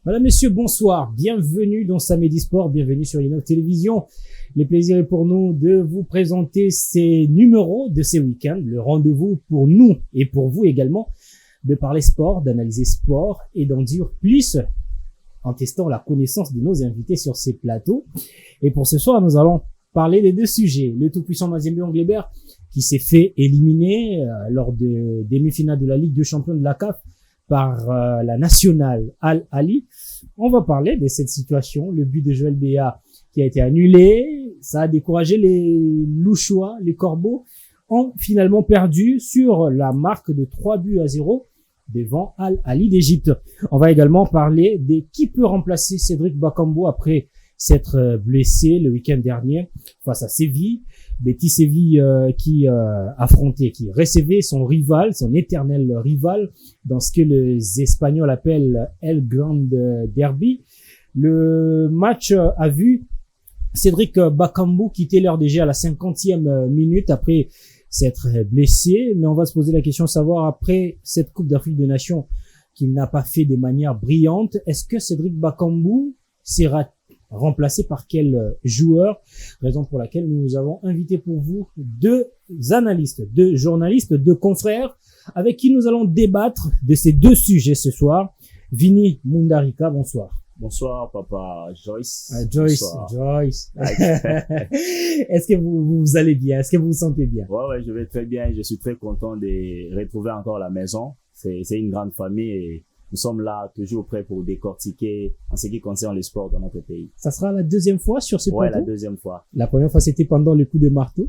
Madame, Messieurs, bonsoir. Bienvenue dans Samedi Sport. Bienvenue sur Innov Télévision. Le plaisir est pour nous de vous présenter ces numéros de ces week-ends. Le rendez-vous pour nous et pour vous également de parler sport, d'analyser sport et d'en dire plus en testant la connaissance de nos invités sur ces plateaux. Et pour ce soir, nous allons parler des deux sujets. Le tout-puissant Mazembe Anglebert qui s'est fait éliminer lors de demi-finale de la Ligue des Champions de la CAF par la nationale Al Ahly. On va parler de cette situation. Le but de Joël Béat qui a été annulé, ça a découragé les Louchois, les Corbeaux, ont finalement perdu sur la marque de 3-0 devant Al Ahly d'Égypte. On va également parler de qui peut remplacer Cédric Bakambu après s'être blessé le week-end dernier face à Séville. Betis Séville qui affrontait, qui recevait son rival, son éternel rival, dans ce que les Espagnols appellent El Grande Derby. Le match a vu Cédric Bakambu quitter l'RDG à la 50e minute après s'être blessé. Mais on va se poser la question de savoir, après cette Coupe d'Afrique des Nations qu'il n'a pas fait de manière brillante, est-ce que Cédric Bakambu sera remplacé par quel joueur? Raison pour laquelle nous avons invité pour vous deux analystes, deux journalistes, deux confrères avec qui nous allons débattre de ces deux sujets ce soir. Vini Mundarika, bonsoir. Bonsoir, papa Joyce. Joyce, Bonsoir. Joyce. Est-ce que vous allez bien? Est-ce que vous vous sentez bien? Ouais, je vais très bien. Je suis très content de retrouver encore la maison. C'est une grande famille et nous sommes là toujours prêts pour décortiquer en ce qui concerne le sport dans notre pays. Ça sera la deuxième fois sur ce plateau? Ouais, la deuxième fois. La première fois, c'était pendant le coup de marteau.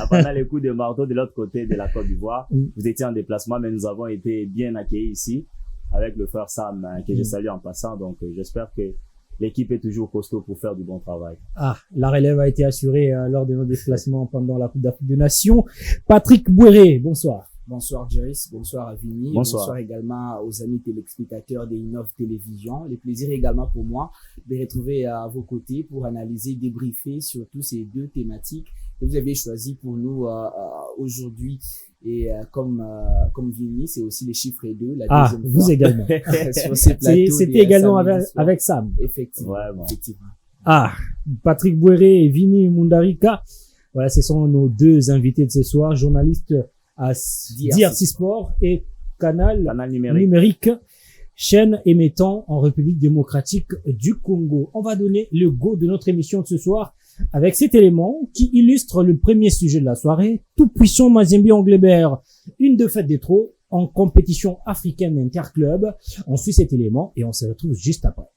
Pendant le coup de marteau de l'autre côté de la Côte d'Ivoire. Vous étiez en déplacement, mais nous avons été bien accueillis ici avec le frère Sam, que je salue en passant. Donc, j'espère que l'équipe est toujours costaud pour faire du bon travail. Ah, la relève a été assurée lors de nos déplacements pendant la Coupe d'Afrique des Nations. Patrick Bouéré, bonsoir. Bonsoir Joyce, bonsoir à Vini, bonsoir également aux amis téléspectateurs de Innov Télévision. Le plaisir est également pour moi de retrouver à vos côtés pour analyser, débriefer sur tous ces deux thématiques que vous avez choisies pour nous aujourd'hui. Et comme Vini, c'est aussi les chiffres 2, la deuxième fois. Vous également. Sur ces plateaux. C'était également avec Sam. Effectivement. Ouais, bon. Effectivement. Ah, Patrick Bouéré et Vini Mundarika. Voilà, ce sont nos deux invités de ce soir, journalistes à DRC Sport et Canal numérique, chaîne émettant en République démocratique du Congo. On va donner le go de notre émission de ce soir avec cet élément qui illustre le premier sujet de la soirée. Tout puissant Mazembe Anglebert, une défaite de trop en compétition africaine interclub. On suit cet élément et on se retrouve juste après.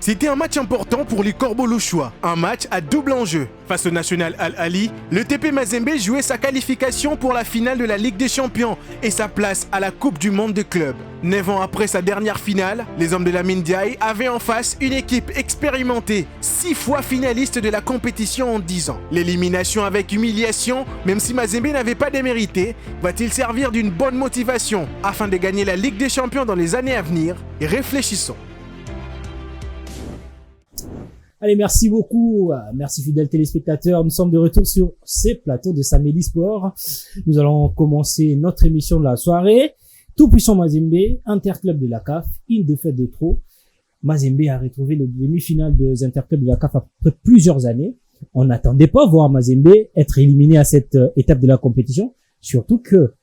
C'était un match important pour les Corbeaux louchois, un match à double enjeu. Face au national Al Ahly, le TP Mazembe jouait sa qualification pour la finale de la Ligue des Champions et sa place à la Coupe du Monde des clubs. 9 ans après sa dernière finale, les hommes de la Ndiaye avaient en face une équipe expérimentée, 6 fois finaliste de la compétition en 10 ans. L'élimination avec humiliation, même si Mazembe n'avait pas démérité, va-t-il servir d'une bonne motivation afin de gagner la Ligue des Champions dans les années à venir? Et réfléchissons. Allez, merci beaucoup. Merci fidèles téléspectateurs. Nous sommes de retour sur ces plateaux de Samedi Sport. Nous allons commencer notre émission de la soirée. Tout puissant Mazembe, interclub de la CAF, une défaite de trop. Mazembe a retrouvé les demi-finales des interclubs de la CAF après plusieurs années. On n'attendait pas voir Mazembe être éliminé à cette étape de la compétition. Surtout que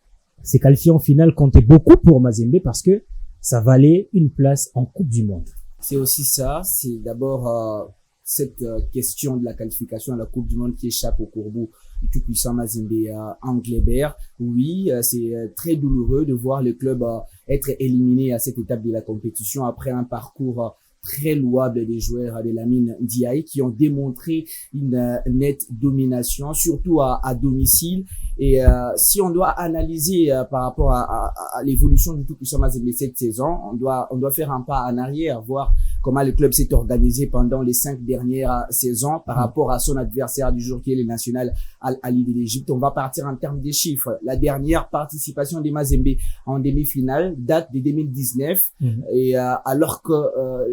ces qualifiés en finale comptaient beaucoup pour Mazembe parce que ça valait une place en Coupe du Monde. C'est aussi ça. C'est d'abord cette question de la qualification à la Coupe du Monde qui échappe au Corbeau du tout-puissant Mazembe Anglebert. Oui, c'est très douloureux de voir le club être éliminé à cette étape de la compétition après un parcours très louable des joueurs de la Ndiaye qui ont démontré une nette domination, surtout à domicile. Et si on doit analyser par rapport à l'évolution du tout-puissant Mazembe cette saison, on doit faire un pas en arrière, voir comment le club s'est organisé pendant les 5 dernières saisons par rapport à son adversaire du jour qui est le national Al Ahly de l'Égypte. On va partir en termes des chiffres. La dernière participation des Mazembe en demi-finale date de 2019 et alors que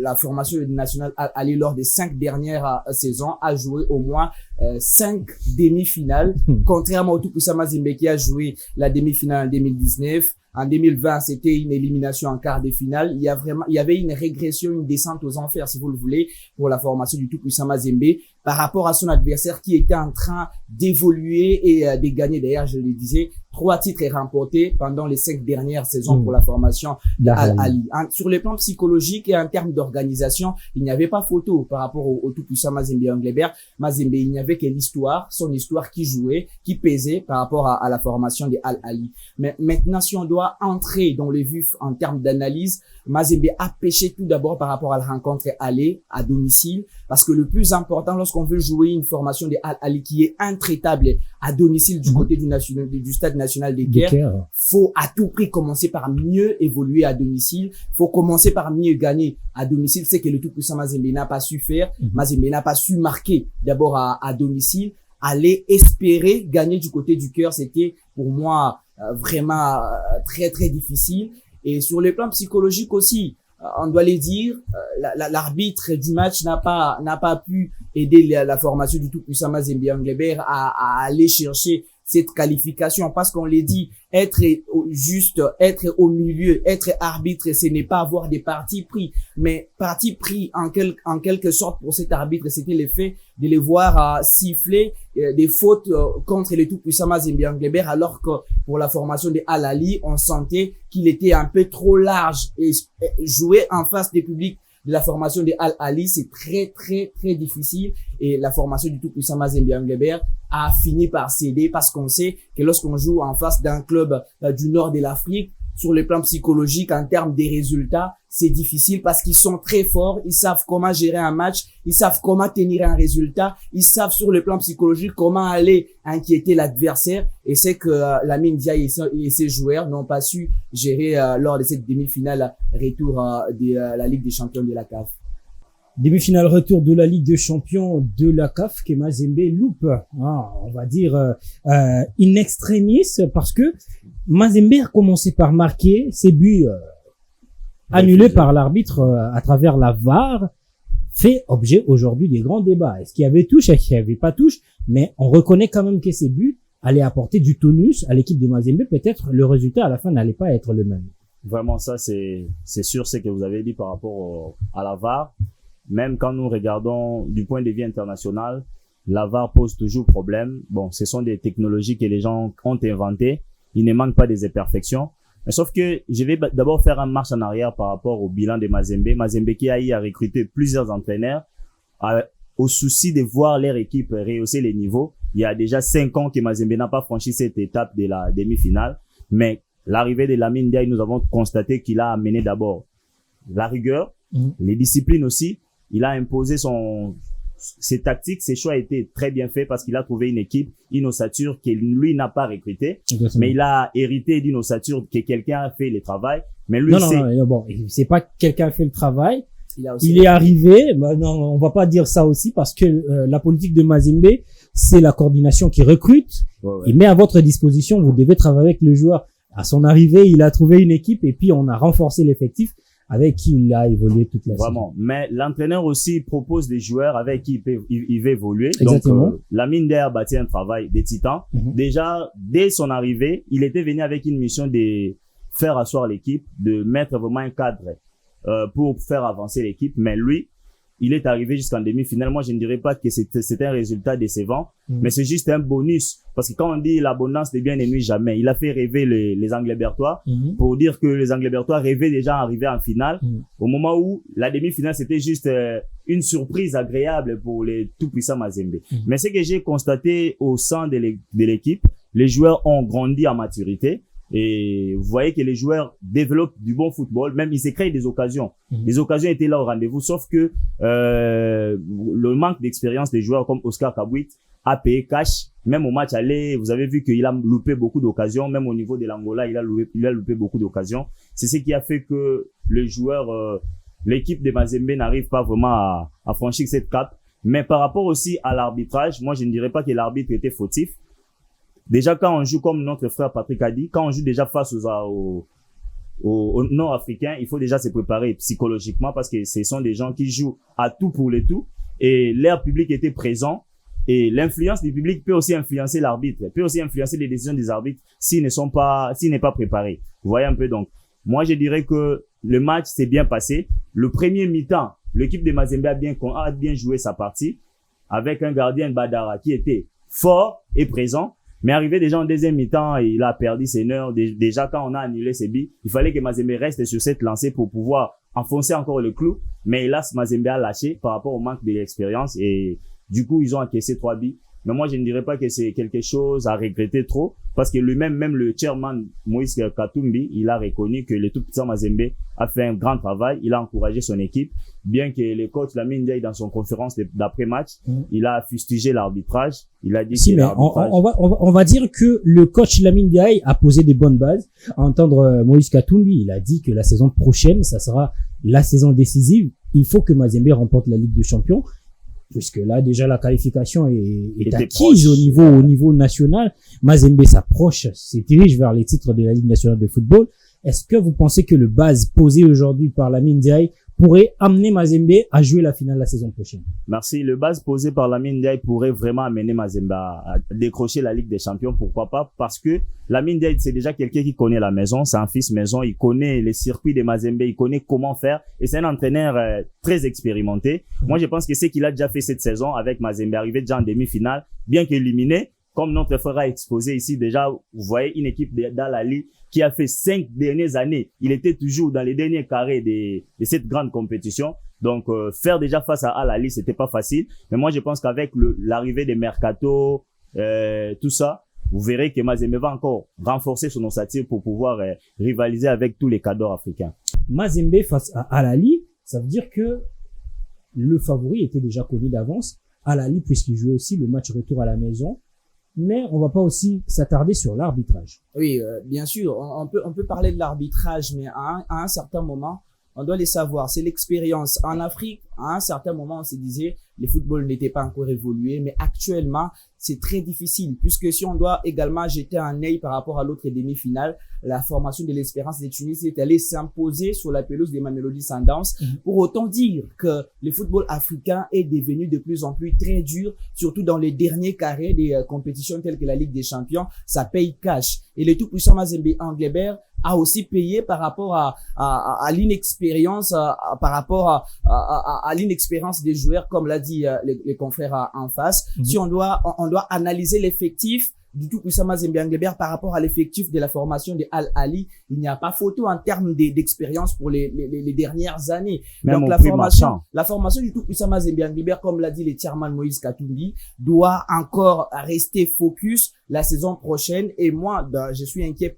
la formation du national Al Ahly lors des 5 dernières saisons a joué au moins 5 demi-finales, contrairement au tout-puissant Mazembe qui a joué la demi-finale en 2019, En 2020, c'était une élimination en quart de finale. Il y avait une régression, une descente aux enfers, si vous le voulez, pour la formation du tout-puissant Mazembe par rapport à son adversaire qui était en train d'évoluer et de gagner. D'ailleurs, je le disais, 3 titres remportés pendant les 5 dernières saisons pour la formation d'Al-Ali. Sur le plan psychologique et en termes d'organisation, il n'y avait pas photo par rapport au tout-puissant Mazembe Englebert. Mazembe, il n'y avait que l'histoire, son histoire qui jouait, qui pesait par rapport à la formation de Al-Ali. Mais maintenant, si on doit entrer dans le vif en termes d'analyse, Mazembe a pêché tout d'abord par rapport à la rencontre aller à domicile, parce que le plus important lorsqu'on veut jouer une formation de Al-Ali qui est intraitable à domicile du côté du stade national des Caire, faut à tout prix commencer par mieux évoluer à domicile, faut commencer par mieux gagner à domicile. C'est que le tout-puissant Mazembe n'a pas su faire, Mazembe n'a pas su marquer d'abord à domicile. Aller espérer gagner du côté du cœur, c'était pour moi vraiment très très difficile. Et sur le plan psychologique aussi, on doit les dire, l'arbitre du match n'a pas pu aider la formation du tout-puissant Mazembe Englebert à aller chercher cette qualification, parce qu'on les dit, être juste, être au milieu, être arbitre, ce n'est pas avoir des partis pris, mais partis pris en quelque sorte pour cet arbitre, c'était le fait de les voir siffler des fautes contre le tout-puissant Mazembe Englebert, alors que pour la formation de Al-Ali, on sentait qu'il était un peu trop large, et jouer en face des publics de la formation de Al-Ali, c'est très très très difficile, et la formation du tout-puissant Mazembe Englebert a fini par céder, parce qu'on sait que lorsqu'on joue en face d'un club du nord de l'Afrique, sur le plan psychologique, en termes des résultats, c'est difficile parce qu'ils sont très forts, ils savent comment gérer un match, ils savent comment tenir un résultat, ils savent sur le plan psychologique comment aller inquiéter l'adversaire, et c'est que Lamine Ndiaye et ses joueurs n'ont pas su gérer lors de cette demi-finale retour de la Ligue des Champions de la CAF. Demi-finale retour de la Ligue des Champions de la CAF que Mazembe loupe, on va dire in extremis, parce que Mazembe a commencé par marquer ses buts annulés par l'arbitre à travers la VAR, fait objet aujourd'hui des grands débats. Est-ce qu'il y avait touche, est-ce qu'il n'y avait pas touche, mais on reconnaît quand même que ces buts allaient apporter du tonus à l'équipe de Mazembe. Peut-être le résultat à la fin n'allait pas être le même. Vraiment, ça c'est sûr, c'est que vous avez dit par rapport à la VAR. Même quand nous regardons du point de vue international, la VAR pose toujours problème. Bon, ce sont des technologies que les gens ont inventées. Il ne manque pas des imperfections. Mais sauf que je vais d'abord faire un marche en arrière par rapport au bilan de Mazembe. Mazembe qui a eu à recruter plusieurs entraîneurs au souci de voir leur équipe rehausser les niveaux. Il y a déjà 5 ans que Mazembe n'a pas franchi cette étape de la demi-finale. Mais l'arrivée de Lamine Ndiaye, nous avons constaté qu'il a amené d'abord la rigueur, les disciplines aussi. Il a imposé ses tactiques, ses choix étaient très bien faits parce qu'il a trouvé une équipe, une ossature que lui n'a pas recrutée. Mais il a hérité d'une ossature que quelqu'un a fait le travail. Mais lui, bon, c'est pas quelqu'un a fait le travail. Il est arrivé. Bah non, on va pas dire ça aussi parce que la politique de Mazembe, c'est la coordination qui recrute. Il met à votre disposition, vous devez travailler avec le joueur. À son arrivée, il a trouvé une équipe et puis on a renforcé l'effectif avec qui il a évolué toute la saison. Vraiment. Mais l'entraîneur aussi propose des joueurs avec qui il va évoluer. Exactement. Donc, Lamine Ndiaye a bâti un travail des titans. Déjà, dès son arrivée, il était venu avec une mission de faire asseoir l'équipe, de mettre vraiment un cadre pour faire avancer l'équipe. Mais lui, il est arrivé jusqu'en demi-finale. Moi, je ne dirais pas que c'est un résultat décevant, mais c'est juste un bonus. Parce que quand on dit l'abondance des biens ne nuit jamais, il a fait rêver les Anglebertois pour dire que les Anglebertois rêvaient déjà d'arriver en finale. Au moment où la demi-finale, c'était juste une surprise agréable pour les tout-puissants Mazembe. Mais ce que j'ai constaté au sein de l'équipe, les joueurs ont grandi en maturité. Et vous voyez que les joueurs développent du bon football, même ils se créent des occasions. Les occasions étaient là au rendez-vous, sauf que le manque d'expérience des joueurs comme Oscar Kabouit a payé cash. Même au match aller, vous avez vu qu'il a loupé beaucoup d'occasions. Même au niveau de l'Angola, il a loupé beaucoup d'occasions. C'est ce qui a fait que les joueurs, l'équipe de Mazembe n'arrive pas vraiment à franchir cette cape. Mais par rapport aussi à l'arbitrage, moi je ne dirais pas que l'arbitre était fautif. Déjà, quand on joue comme notre frère Patrick a dit, quand on joue déjà face aux Nord-Africains, il faut déjà se préparer psychologiquement parce que ce sont des gens qui jouent à tout pour le tout et leur public était présent. Et l'influence du public peut aussi influencer l'arbitre, peut aussi influencer les décisions des arbitres s'il n'est pas préparé. Vous voyez un peu, donc, moi, je dirais que le match s'est bien passé. Le premier mi-temps, l'équipe de Mazembe a bien joué sa partie avec un gardien Badara qui était fort et présent. Mais arrivé déjà en deuxième mi-temps, il a perdu ses nerfs. Déjà, quand on a annulé ses buts, il fallait que Mazembe reste sur cette lancée pour pouvoir enfoncer encore le clou. Mais hélas, Mazembe a lâché par rapport au manque d'expérience et du coup, ils ont encaissé 3 buts. Mais moi, je ne dirais pas que c'est quelque chose à regretter trop parce que lui-même, même le chairman Moïse Katumbi, il a reconnu que le tout puissant Mazembe a fait un grand travail. Il a encouragé son équipe. Bien que le coach Lamine Ndiaye, dans son conférence d'après-match, il a fustigé l'arbitrage. Il a dit que l'arbitrage... on va dire que le coach Lamine Ndiaye a posé des bonnes bases. À entendre Moïse Katumbi, il a dit que la saison prochaine, ça sera la saison décisive. Il faut que Mazembe remporte la Ligue des Champions. Puisque là, déjà, la qualification est acquise au niveau national. Mazembe s'approche, se dirige vers les titres de la Ligue nationale de football. Est-ce que vous pensez que le base posé aujourd'hui par Lamine Ndiaye pourrait amener Mazembe à jouer la finale la saison prochaine? Merci. Le base posé par Lamine Ndiaye pourrait vraiment amener Mazembe à décrocher la Ligue des Champions. Pourquoi pas? Parce que Lamine Ndiaye, c'est déjà quelqu'un qui connaît la maison. C'est un fils maison. Il connaît les circuits de Mazembe. Il connaît comment faire. Et c'est un entraîneur très expérimenté. Moi, je pense que c'est qu'il a déjà fait cette saison avec Mazembe, arrivé déjà en demi-finale, bien qu'éliminé. Comme notre frère a exposé ici, déjà, vous voyez une équipe d'Al-Ahly qui a fait 5 dernières années. Il était toujours dans les derniers carrés de cette grande compétition. Donc, faire déjà face à Al-Ahly, c'était pas facile. Mais moi, je pense qu'avec l'arrivée des Mercato, tout ça, vous verrez que Mazembe va encore renforcer son ossature pour pouvoir rivaliser avec tous les cadors africains. Mazembe face à Al-Ahly, ça veut dire que le favori était déjà connu d'avance. Al-Ahly, puisqu'il jouait aussi le match retour à la maison. Mais on va pas aussi s'attarder sur l'arbitrage. Oui, bien sûr, on peut parler de l'arbitrage, mais à un certain moment, on doit les savoir. C'est l'expérience. En Afrique, à un certain moment, on se disait, le football n'était pas encore évolué, mais actuellement, c'est très difficile, puisque si on doit également jeter un œil par rapport à l'autre demi-finale, la formation de l'Espérance de Tunis est allée s'imposer sur la pelouse des Mamelodi Sundowns. Pour autant dire que le football africain est devenu de plus en plus très dur, surtout dans les derniers carrés des compétitions telles que la Ligue des Champions, ça paye cash. Et le tout-puissant Mazembe Anglebert a aussi payé par rapport à l'inexpérience, par rapport à l'inexpérience des joueurs, comme l'a dit les confrères en face. Si on doit analyser l'effectif du tout-puissant Mazembe Anglebert par rapport à l'effectif de la formation de Al-Ahly, il n'y a pas photo en termes d'expérience pour les dernières années. Même donc la formation du tout-puissant Mazembe Anglebert, comme l'a dit le chairman Moïse Katumbi, doit encore rester focus la saison prochaine. Et moi, je suis inquiet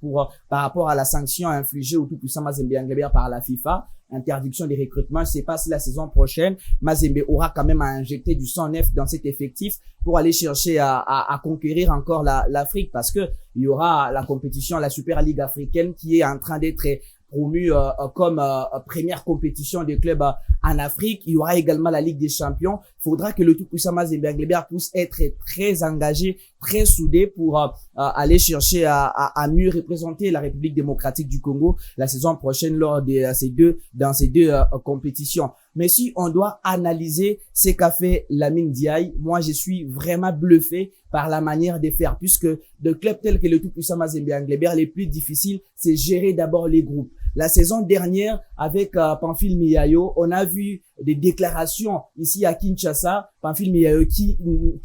par rapport à la sanction infligée au tout-puissant Mazembe Anglebert par la FIFA. Interdiction des recrutements. Je sais pas si la saison prochaine, Mazembe aura quand même à injecter du sang neuf dans cet effectif pour aller chercher à conquérir encore l'Afrique, parce que il y aura la compétition, la Super Ligue africaine qui est en train d'être promue comme première compétition des clubs en Afrique. Il y aura également la Ligue des Champions. Il faudra que le tout-puissant Mazembe Anglebert puisse être très engagé, très soudé pour aller chercher à mieux représenter la République démocratique du Congo la saison prochaine lors dans ces deux compétitions. Mais si on doit analyser ce qu'a fait Lamine Ndiaye, moi je suis vraiment bluffé par la manière de faire, puisque de clubs tels que le tout-puissant Mazembe Anglebert, les plus difficiles, c'est gérer d'abord les groupes. La saison dernière, avec Pamphile Miayo, on a vu des déclarations ici à Kinshasa. Pamphile Miayo qui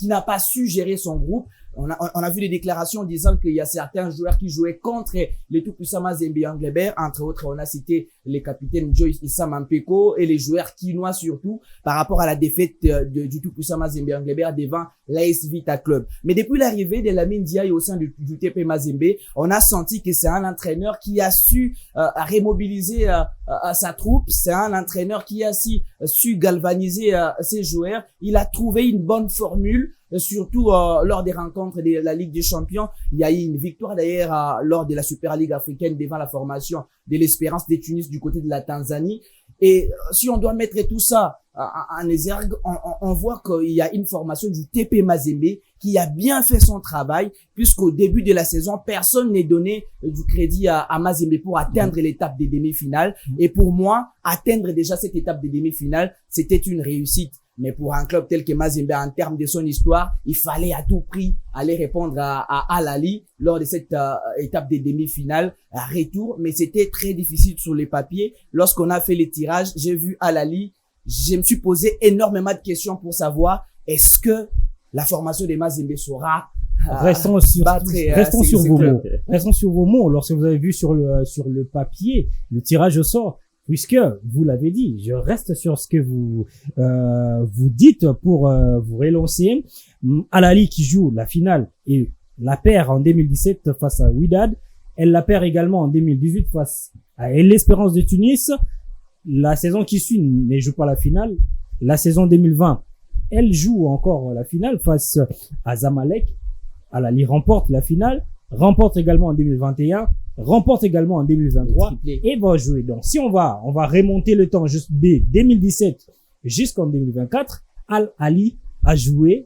n'a pas su gérer son groupe. On a vu des déclarations disant qu'il y a certains joueurs qui jouaient contre les tout-puissants Mazembe Anglebert. Entre autres, on a cité les capitaines Joyce Issa Mampeko et les joueurs quinois surtout par rapport à la défaite du tout-puissant Mazembe Anglebert devant l'AS Vita Club. Mais depuis l'arrivée de Lamine Ndiaye au sein du TP Mazembe, on a senti que c'est un entraîneur qui a su remobiliser sa troupe. C'est un entraîneur qui a su galvaniser ses joueurs. Il a trouvé une bonne formule. Surtout lors des rencontres de la Ligue des Champions. Il y a eu une victoire d'ailleurs lors de la Super Ligue africaine devant la formation de l'Espérance de Tunis du côté de la Tanzanie. Et si on doit mettre tout ça en exergue, on voit qu'il y a une formation du TP Mazembe qui a bien fait son travail, puisqu'au début de la saison, personne n'est donné du crédit à Mazembe pour atteindre l'étape des demi-finales. Et pour moi, atteindre déjà cette étape des demi-finales, c'était une réussite. Mais pour un club tel que Mazembe, en termes de son histoire, il fallait à tout prix aller répondre à Al Ahly lors de cette étape des demi-finales, retour. Mais c'était très difficile sur les papiers. Lorsqu'on a fait les tirages, j'ai vu Al Ahly. Je me suis posé énormément de questions pour savoir est-ce que la formation des Mazembe sera Restons sur vos mots. Restons sur vos mots. Lorsque vous avez vu sur le papier le tirage au sort, puisque vous l'avez dit, je reste sur ce que vous dites pour vous relancer. Al Ahly qui joue la finale et la perd en 2017 face à Wydad. Elle la perd également en 2018 face à l'Espérance de Tunis. La saison qui suit ne joue pas la finale. La saison 2020, elle joue encore la finale face à Zamalek. Al Ahly remporte la finale, remporte également en 2021, remporte également en 2023 et va jouer. Donc, si on va remonter le temps juste de 2017 jusqu'en 2024, Al Ahly va jouer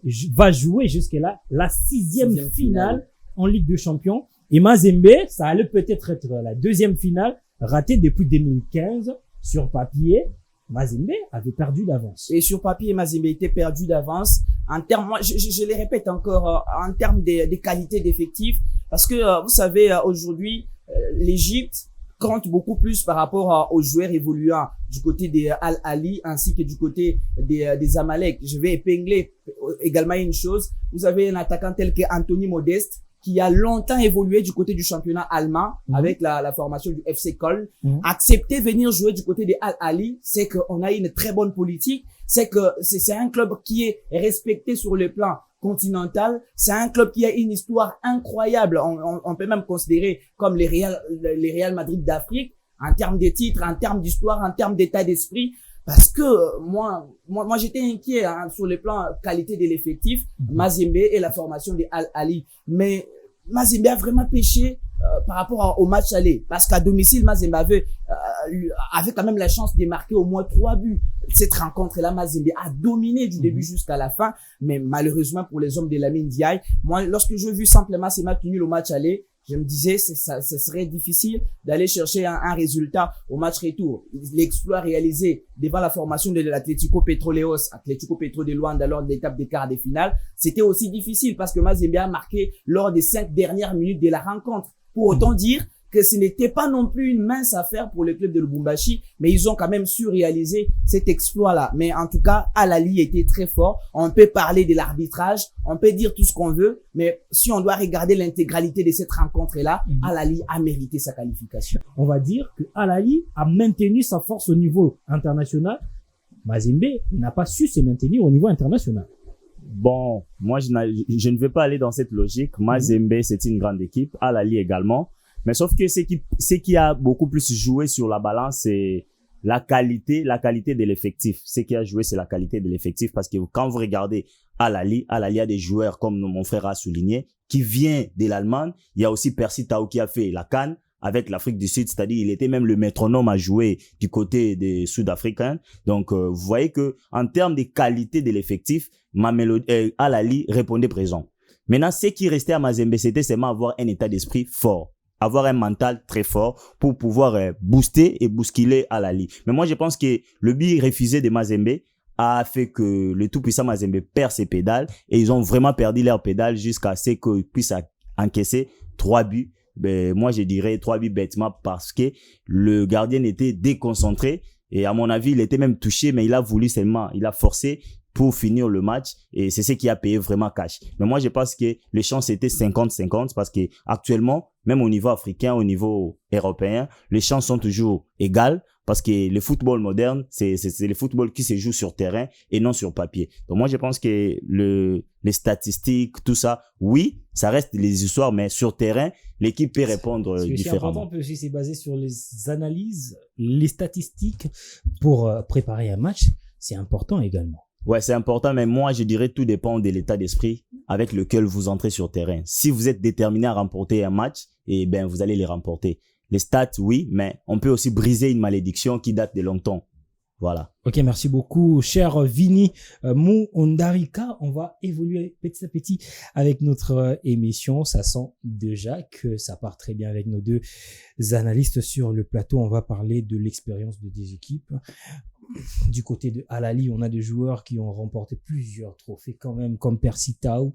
jusqu'à là la sixième finale en Ligue des Champions. Et Mazembe, ça allait peut-être être la deuxième finale ratée depuis 2015 sur papier. Mazembe avait perdu d'avance. Et sur papier, Mazembe était perdu d'avance. En termes, moi, je les répète encore, en termes des qualités d'effectifs, parce que vous savez, aujourd'hui, l'Égypte compte beaucoup plus par rapport aux joueurs évoluant du côté des Al Ahly ainsi que du côté des Zamalek. Je vais épingler également une chose. Vous avez un attaquant tel que Anthony Modeste, qui a longtemps évolué du côté du championnat allemand avec la formation du FC Köln. Accepter venir jouer du côté des Al Ahly, c'est qu'on a une très bonne politique, c'est que c'est un club qui est respecté sur le plan continental, c'est un club qui a une histoire incroyable, on peut même considérer comme les Real Madrid d'Afrique, en termes de titres, en termes d'histoire, en termes d'état d'esprit. Parce que moi j'étais inquiet sur le plan qualité de l'effectif, Mazembe et la formation des Al Ahly. Mais Mazembe a vraiment pêché par rapport au match aller. Parce qu'à domicile, Mazembe avait quand même la chance de marquer au moins 3 buts. Cette rencontre-là, Mazembe a dominé du début jusqu'à la fin. Mais malheureusement pour les hommes de Lamine Ndiaye, moi, lorsque j'ai vu simplement ces matchs nuls au match aller, je me disais, ce serait difficile d'aller chercher un résultat au match retour. L'exploit réalisé devant la formation de l'Atlético Petroleos, Atlético Petro de Luanda lors de l'étape des quarts de finale, c'était aussi difficile parce que Mazembe a marqué lors des 5 dernières minutes de la rencontre. Pour autant dire que ce n'était pas non plus une mince affaire pour le club de Lubumbashi, mais ils ont quand même su réaliser cet exploit-là. Mais en tout cas, Al Ahly était très fort. On peut parler de l'arbitrage, on peut dire tout ce qu'on veut, mais si on doit regarder l'intégralité de cette rencontre-là, Al Ahly a mérité sa qualification. On va dire que Al Ahly a maintenu sa force au niveau international. Mazembe n'a pas su se maintenir au niveau international. Bon, moi, je ne vais pas aller dans cette logique. Mazembe, c'est une grande équipe. Al Ahly également. Mais sauf que ce qui a beaucoup plus joué sur la balance, c'est la qualité de l'effectif. Ce qui a joué, c'est la qualité de l'effectif parce que quand vous regardez Al Ahly a des joueurs comme mon frère a souligné, qui vient de l'Allemagne. Il y a aussi Percy Tau qui a fait la CAN avec l'Afrique du Sud, c'est-à-dire il était même le métronome à jouer du côté des Sud-Africains. Donc, vous voyez que en termes de qualité de l'effectif, Al Ahly répondait présent. Maintenant, ce qui restait à Mazembe, c'était seulement avoir un état d'esprit fort. Avoir un mental très fort pour pouvoir booster et bousculer Al Ahly. Mais moi, je pense que le but refusé de Mazembe a fait que le tout-puissant Mazembe perd ses pédales et ils ont vraiment perdu leurs pédales jusqu'à ce qu'ils puissent encaisser 3 buts. Ben, moi, je dirais 3 buts bêtement parce que le gardien était déconcentré et à mon avis, il était même touché, mais il a forcé pour finir le match et c'est ce qui a payé vraiment cash. Mais moi, je pense que les chances étaient 50-50 parce que actuellement, même au niveau africain, au niveau européen, les chances sont toujours égales parce que le football moderne, c'est le football qui se joue sur terrain et non sur papier. Donc moi, je pense que les statistiques, tout ça, oui, ça reste les histoires, mais sur terrain, l'équipe peut répondre différemment. C'est important aussi, c'est basé sur les analyses, les statistiques pour préparer un match. C'est important également. Ouais, c'est important, mais moi, je dirais tout dépend de l'état d'esprit avec lequel vous entrez sur terrain. Si vous êtes déterminé à remporter un match, eh ben, vous allez les remporter. Les stats, oui, mais on peut aussi briser une malédiction qui date de longtemps. Voilà. Ok, merci beaucoup, cher Vini Moundarika. On va évoluer petit à petit avec notre émission. Ça sent déjà que ça part très bien avec nos deux analystes sur le plateau. On va parler de l'expérience de des équipes. du côté de Al Ahly, on a des joueurs qui ont remporté plusieurs trophées quand même, comme Percy Tau,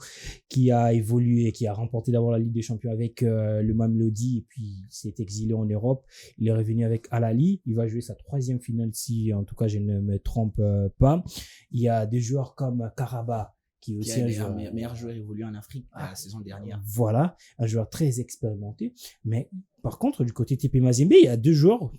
qui a évolué, qui a remporté d'abord la Ligue des Champions avec le Mamelodi, et puis s'est exilé en Europe. Il est revenu avec Al Ahly. Il va jouer sa 3e finale, si en tout cas je ne me trompe pas. Il y a des joueurs comme Karaba, qui est aussi un meilleur joueur évolué en Afrique la saison dernière. Voilà, un joueur très expérimenté. Mais par contre, du côté TP Mazembe, il y a 2 joueurs,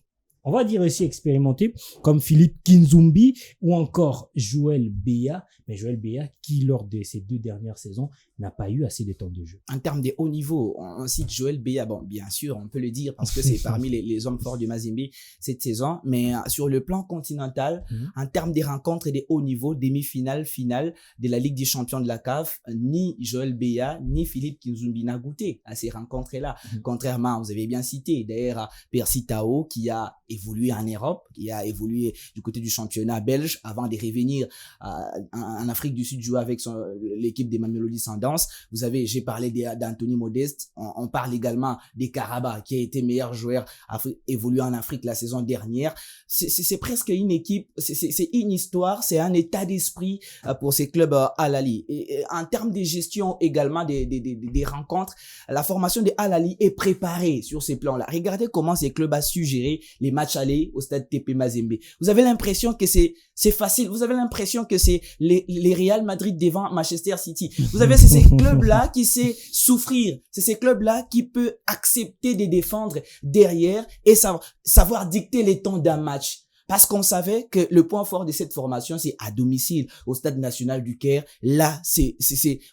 on va dire aussi expérimentés, comme Philippe Kinzumbi ou encore Joël Béa. Mais Joël Béa, qui lors de ces 2 dernières saisons, n'a pas eu assez de temps de jeu. En termes de haut niveau, on cite Joël Béa. Bon, bien sûr, on peut le dire parce que c'est parmi les hommes forts du Mazembe cette saison. Mais sur le plan continental, en termes des rencontres et des hauts niveaux, demi-finale, finale de la Ligue des Champions de la CAF, ni Joël Béa, ni Philippe Kinzumbi n'a goûté à ces rencontres-là. Contrairement, vous avez bien cité, d'ailleurs, à Percy Tau, qui a évolué en Europe, qui a évolué du côté du championnat belge avant de revenir en Afrique du Sud jouer avec l'équipe des Mamelodi Sundowns. Vous avez, j'ai parlé d'Anthony Modeste, on parle également des Karaba, qui a été meilleur joueur évolué en Afrique la saison dernière. C'est presque une équipe, c'est une histoire, c'est un état d'esprit pour ces clubs Al Ahly. Et en termes de gestion également des rencontres, la formation de Al Ahly est préparée sur ces plans-là. Regardez comment ces clubs a su gérer les matchs allés au stade TP Mazembe. Vous avez l'impression que c'est facile. Vous avez l'impression que c'est les Real Madrid devant Manchester City. Vous avez ces clubs-là qui sait souffrir. C'est ces clubs-là qui peut accepter de défendre derrière et savoir dicter les temps d'un match. Parce qu'on savait que le point fort de cette formation, c'est à domicile, au Stade National du Caire. Là,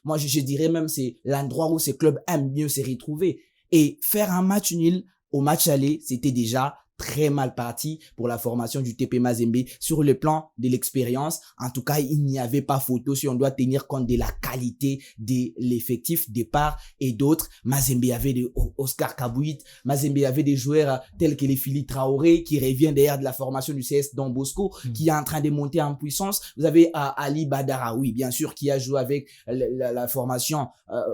moi, je dirais même, c'est l'endroit où ces clubs aiment mieux se retrouver. Et faire un match nul au match aller, c'était déjà très mal parti pour la formation du TP Mazembe sur le plan de l'expérience. En tout cas, il n'y avait pas photo si on doit tenir compte de la qualité de l'effectif départ et d'autres. Mazembe avait des Oscar Kabouit, Mazembe avait des joueurs tels que les Philippe Traoré qui revient derrière de la formation du CS Don Bosco qui est en train de monter en puissance. Vous avez Ali Badara, oui, bien sûr, qui a joué avec la formation,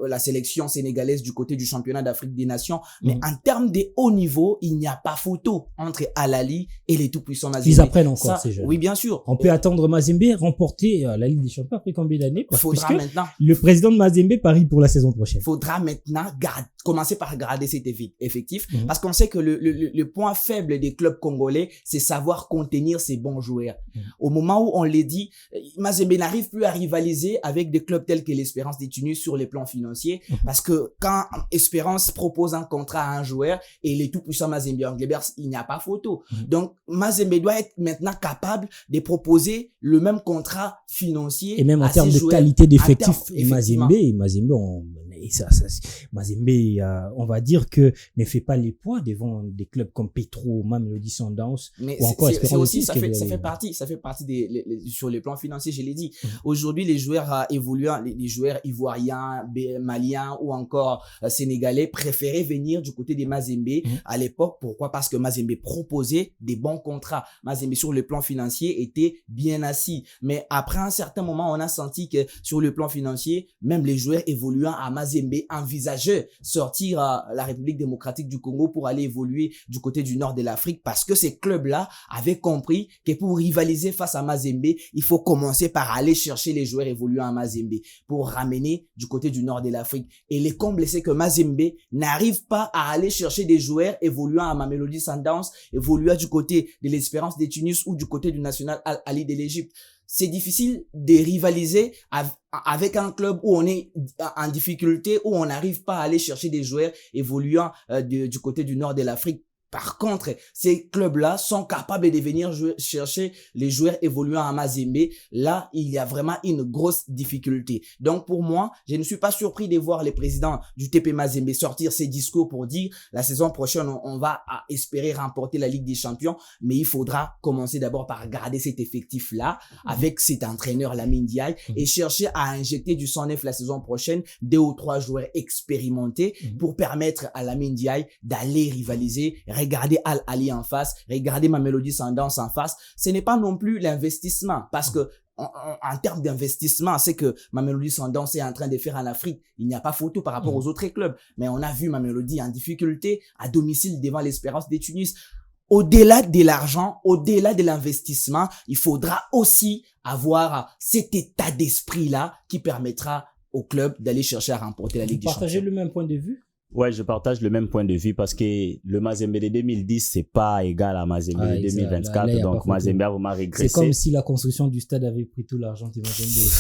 la sélection sénégalaise du côté du championnat d'Afrique des Nations. Mais en termes de haut niveau, il n'y a pas photo entre Al Ahly et les tout-puissants Mazembe. Ils apprennent encore, ces jeunes. Oui, bien sûr. On peut attendre Mazembe remporter la Ligue des Champions après combien d'années? Faudra maintenant. Le président de Mazembe parie pour la saison prochaine. Faudra maintenant commencer par garder cet effectif parce qu'on sait que le point faible des clubs congolais, c'est savoir contenir ses bons joueurs. Au moment où on les dit, Mazembe n'arrive plus à rivaliser avec des clubs tels que l'Espérance de Tunis sur les plans financiers parce que quand Espérance propose un contrat à un joueur et les tout-puissants Mazembe Anglebert, il n'y a pas photo. Donc, Mazembe doit être maintenant capable de proposer le même contrat financier. Et même en termes de qualité d'effectif, Mazembe, on va dire que ne fait pas les poids devant des clubs comme Petro, Mamelodi Sundowns. Mais ou encore c'est aussi, ça fait partie sur le plan financier, je l'ai dit. Aujourd'hui, les joueurs évoluant, les joueurs ivoiriens, maliens ou encore sénégalais préféraient venir du côté des Mazembe à l'époque. Pourquoi? Parce que Mazembe proposait des bons contrats. Mazembe sur le plan financier était bien assis. Mais après un certain moment, on a senti que sur le plan financier, même les joueurs évoluant à Mazembe envisageaient sortir à la République démocratique du Congo pour aller évoluer du côté du nord de l'Afrique parce que ces clubs-là avaient compris que pour rivaliser face à Mazembe, il faut commencer par aller chercher les joueurs évoluant à Mazembe pour ramener du côté du nord de l'Afrique. Et les combles, c'est que Mazembe n'arrive pas à aller chercher des joueurs évoluant à Mamelodi Sundowns, évoluant du côté de l'Espérance de Tunis ou du côté du National Al Ahly de l'Égypte. C'est difficile de rivaliser avec un club où on est en difficulté, où on n'arrive pas à aller chercher des joueurs évoluant du côté du nord de l'Afrique. Par contre, ces clubs-là sont capables de venir chercher les joueurs évoluant à Mazembe. Là, il y a vraiment une grosse difficulté. Donc, pour moi, je ne suis pas surpris de voir les présidents du TP Mazembe sortir ces discours pour dire la saison prochaine, on va espérer remporter la Ligue des Champions. Mais il faudra commencer d'abord par garder cet effectif-là avec cet entraîneur Lamine Diaye et chercher à injecter du sang neuf la saison prochaine, 2 ou 3 joueurs expérimentés pour permettre à Lamine Diaye d'aller rivaliser. Regardez Al Ahly en face, regardez Mamelodi Sundowns en face. Ce n'est pas non plus l'investissement parce que en termes d'investissement, c'est que Mamelodi Sundowns est en train de faire en Afrique. Il n'y a pas photo par rapport aux autres clubs. Mais on a vu Mamelodi en difficulté à domicile devant l'Espérance de Tunis. au-delà de l'argent, au-delà de l'investissement, il faudra aussi avoir cet état d'esprit-là qui permettra au club d'aller chercher à remporter la Ligue des Champions. Vous partagez le même point de vue? Ouais, je partage le même point de vue parce que le Mazembe de 2010, c'est pas égal à Mazembe de 2024. Là, donc, Mazembe a vraiment régressé. C'est comme si la construction du stade avait pris tout l'argent de Mazembe.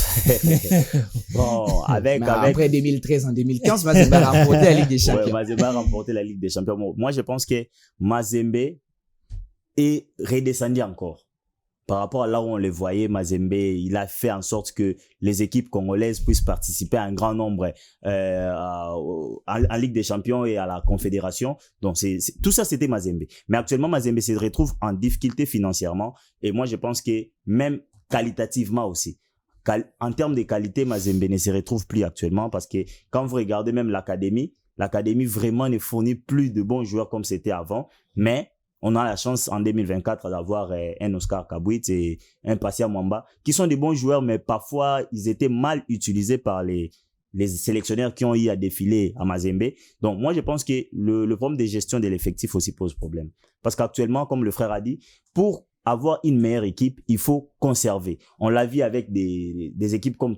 Bon, après 2013, en 2015, Mazembe a remporté la Ligue des Champions. Ouais, Mazembe a remporté la Ligue des Champions. Bon, moi, je pense que Mazembe est redescendu encore. Par rapport à là où on le voyait, Mazembe, il a fait en sorte que les équipes congolaises puissent participer à un grand nombre en Ligue des Champions et à la Confédération. Donc, tout ça, c'était Mazembe. Mais actuellement, Mazembe se retrouve en difficulté financièrement. Et moi, je pense que même qualitativement aussi. En termes de qualité, Mazembe ne se retrouve plus actuellement parce que quand vous regardez même l'académie vraiment ne fournit plus de bons joueurs comme c'était avant. Mais on a la chance en 2024 d'avoir un Oscar Kabouit et un Passia Mwamba qui sont des bons joueurs, mais parfois ils étaient mal utilisés par les sélectionneurs qui ont eu à défiler à Mazembe. Donc moi je pense que le problème de gestion de l'effectif aussi pose problème. Parce qu'actuellement, comme le frère a dit, pour avoir une meilleure équipe, il faut conserver. On l'a vu avec des équipes comme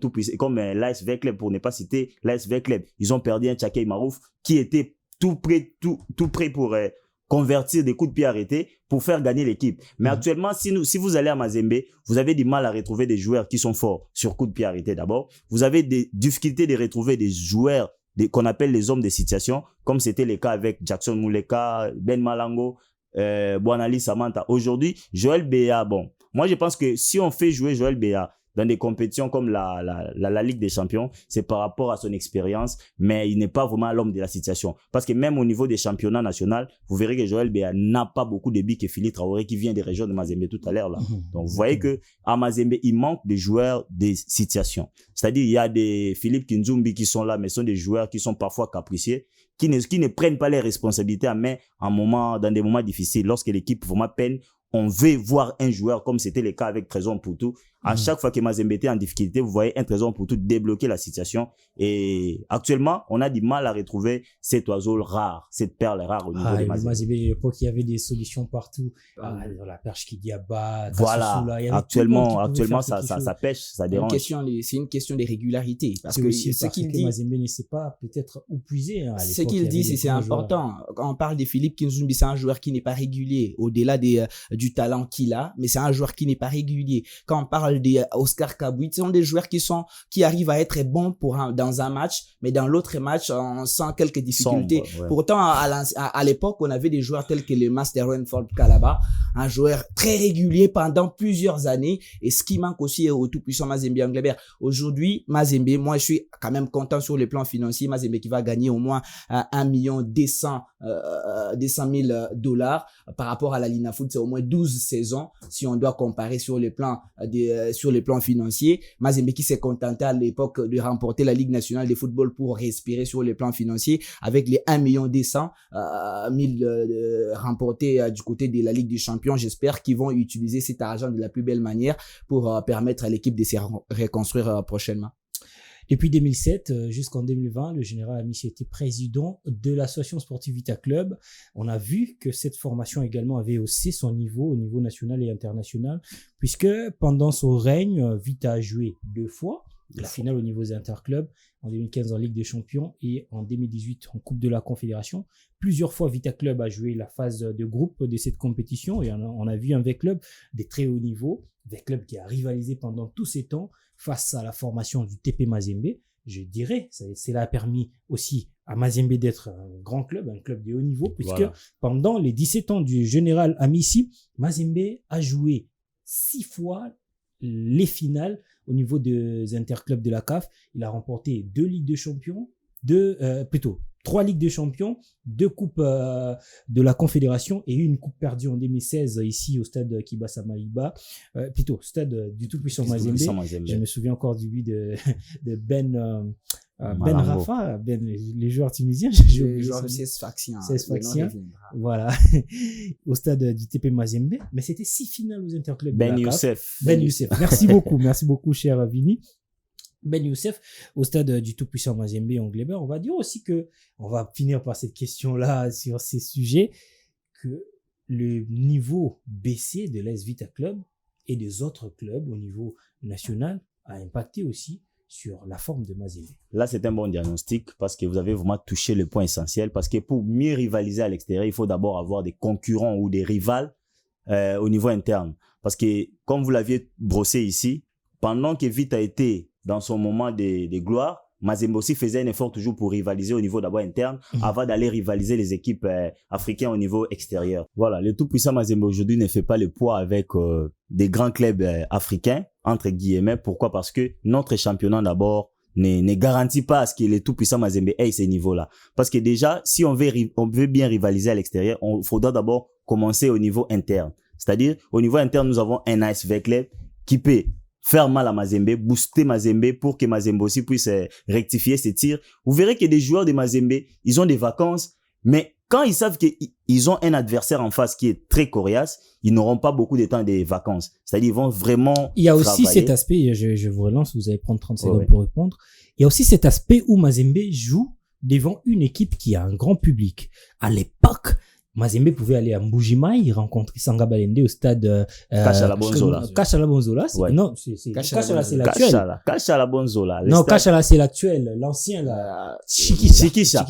l'AS Vecleb, pour ne pas citer l'AS Vecleb. Ils ont perdu un Tchakei Marouf qui était tout prêt pour convertir des coups de pied arrêtés pour faire gagner l'équipe. Mais actuellement, si vous allez à Mazembe, vous avez du mal à retrouver des joueurs qui sont forts sur coups de pied arrêtés d'abord. Vous avez des difficultés de retrouver des joueurs qu'on appelle les hommes de situation, comme c'était le cas avec Jackson Muleka, Ben Malango, Boanali Samantha. Aujourd'hui, Joël Béa, bon, moi je pense que si on fait jouer Joël Béa dans des compétitions comme la Ligue des Champions, c'est par rapport à son expérience, mais il n'est pas vraiment l'homme de la situation. Parce que même au niveau des championnats nationaux, vous verrez que Joël Béa n'a pas beaucoup de billes que Philippe Traoré qui vient des régions de Mazembe tout à l'heure là. Donc vous voyez que à Mazembe, il manque des joueurs des situations. C'est-à-dire il y a des Philippe Kinzumbi qui sont là, mais sont des joueurs qui sont parfois capricieux, qui ne prennent pas les responsabilités en main dans des moments difficiles. Lorsque l'équipe vraiment peine, on veut voir un joueur comme c'était le cas avec Trésor Mputu. À chaque fois que Mazembe était en difficulté, vous voyez un Trésor Mputu débloquer la situation. Et actuellement, on a du mal à retrouver cet oiseau rare, cette perle rare au niveau de Mazembe. Mazembe, à l'époque, il y avait des solutions partout. La perche qui diaba, voilà. Actuellement, ça pêche, ça dérange. C'est une question de régularité. Parce que ce qu'il dit, Mazembe ne sait pas peut-être où puiser. Ce qu'il dit, c'est important. Quand on parle de Philippe Kinzumbi, c'est un joueur qui n'est pas régulier, au-delà du talent qu'il a, mais c'est un joueur qui n'est pas régulier. Quand on parle d'Oscar Kabouit, ce sont des joueurs qui arrivent à être bons dans un match, mais dans l'autre match, on sent quelques difficultés. Sombre, ouais. Pourtant, à l'époque, on avait des joueurs tels que le Master Renford Kalaba, un joueur très régulier pendant plusieurs années, et ce qui manque aussi au tout-puissant Mazembe Anglebert. Aujourd'hui, Mazembe, moi, je suis quand même content sur le plan financier. Mazembe qui va gagner au moins 1,2 million dollars par rapport à la Lina Foot, c'est au moins 12 saisons si on doit comparer sur le plan financier. Mazembe qui s'est contenté à l'époque de remporter la Ligue nationale de football pour respirer sur le plan financier avec les 1,2 million remportés du côté de la Ligue des Champions. J'espère qu'ils vont utiliser cet argent de la plus belle manière pour permettre à l'équipe de se reconstruire prochainement. Depuis 2007 jusqu'en 2020, le général Amici était président de l'association sportive Vita Club. On a vu que cette formation également avait haussé son niveau au niveau national et international, puisque pendant son règne, Vita a joué 2 fois la finale au niveau des interclubs, en 2015 en Ligue des Champions et en 2018 en Coupe de la Confédération. Plusieurs fois, Vita Club a joué la phase de groupe de cette compétition et on a vu un V-Club de très haut niveau, V-Club qui a rivalisé pendant tous ces temps face à la formation du TP Mazembe. Je dirais, cela a permis aussi à Mazembe d'être un grand club, un club de haut niveau, puisque pendant les 17 ans du général Amici, Mazembe a joué 6 fois les finales au niveau des interclubs de la CAF. Il a remporté 2 Ligues de Champions, 3 Ligues de Champions, 2 Coupes de la Confédération et une Coupe perdue en 2016 ici au stade Kibasa Maïba, stade du tout-puissant Mazembe. Je me souviens encore du but de Ben Rafa, les joueurs tunisiens. Les joueurs de CS Faxien. Voilà. Au stade du TP Mazembe. Mais c'était 6 finales aux interclubs. Ben Youssef. Merci beaucoup, cher Vini. Ben Youssef, au stade du tout-puissant Mazembe Anglebert. On va dire aussi que, on va finir par cette question-là sur ces sujets, que le niveau baissé de l'AS Vita Club et des autres clubs au niveau national a impacté aussi sur la forme de Mazembe. Là, c'est un bon diagnostic parce que vous avez vraiment touché le point essentiel. Parce que pour mieux rivaliser à l'extérieur, il faut d'abord avoir des concurrents ou des rivales au niveau interne. Parce que, comme vous l'aviez brossé ici, pendant que Vita était dans son moment de gloire, Mazembe aussi faisait un effort toujours pour rivaliser au niveau d'abord interne avant d'aller rivaliser les équipes africaines au niveau extérieur. Voilà, le tout-puissant Mazembe aujourd'hui ne fait pas le poids avec des grands clubs africains, entre guillemets. Pourquoi? Parce que notre championnat d'abord ne garantit pas à ce que les tout-puissants Mazembe aient ces niveaux-là. Parce que déjà, si on veut bien rivaliser à l'extérieur, il faudra d'abord commencer au niveau interne. C'est-à-dire, au niveau interne, nous avons un ASV Club qui peut faire mal à Mazembe, booster Mazembe pour que Mazembe aussi puisse rectifier ses tirs. Vous verrez que des joueurs de Mazembe, ils ont des vacances, mais quand ils savent qu'ils ont un adversaire en face qui est très coriace, ils n'auront pas beaucoup de temps de vacances. C'est-à-dire, ils vont vraiment Il y a aussi travailler. cet aspect, je vous relance, vous allez prendre 30 secondes pour répondre. Il y a aussi cet aspect où Mazembe joue devant une équipe qui a un grand public. À l'époque, Mazembe pouvait aller à Mbujimai, rencontrer Sanga Balende au stade Kashala Bonzola. Kashala Bonzola. Ouais. Non, c'est Kashala, c'est l'actuel. Kashala Bonzola. Non, Kashala, c'est l'actuel. L'ancien, là. Shikisha.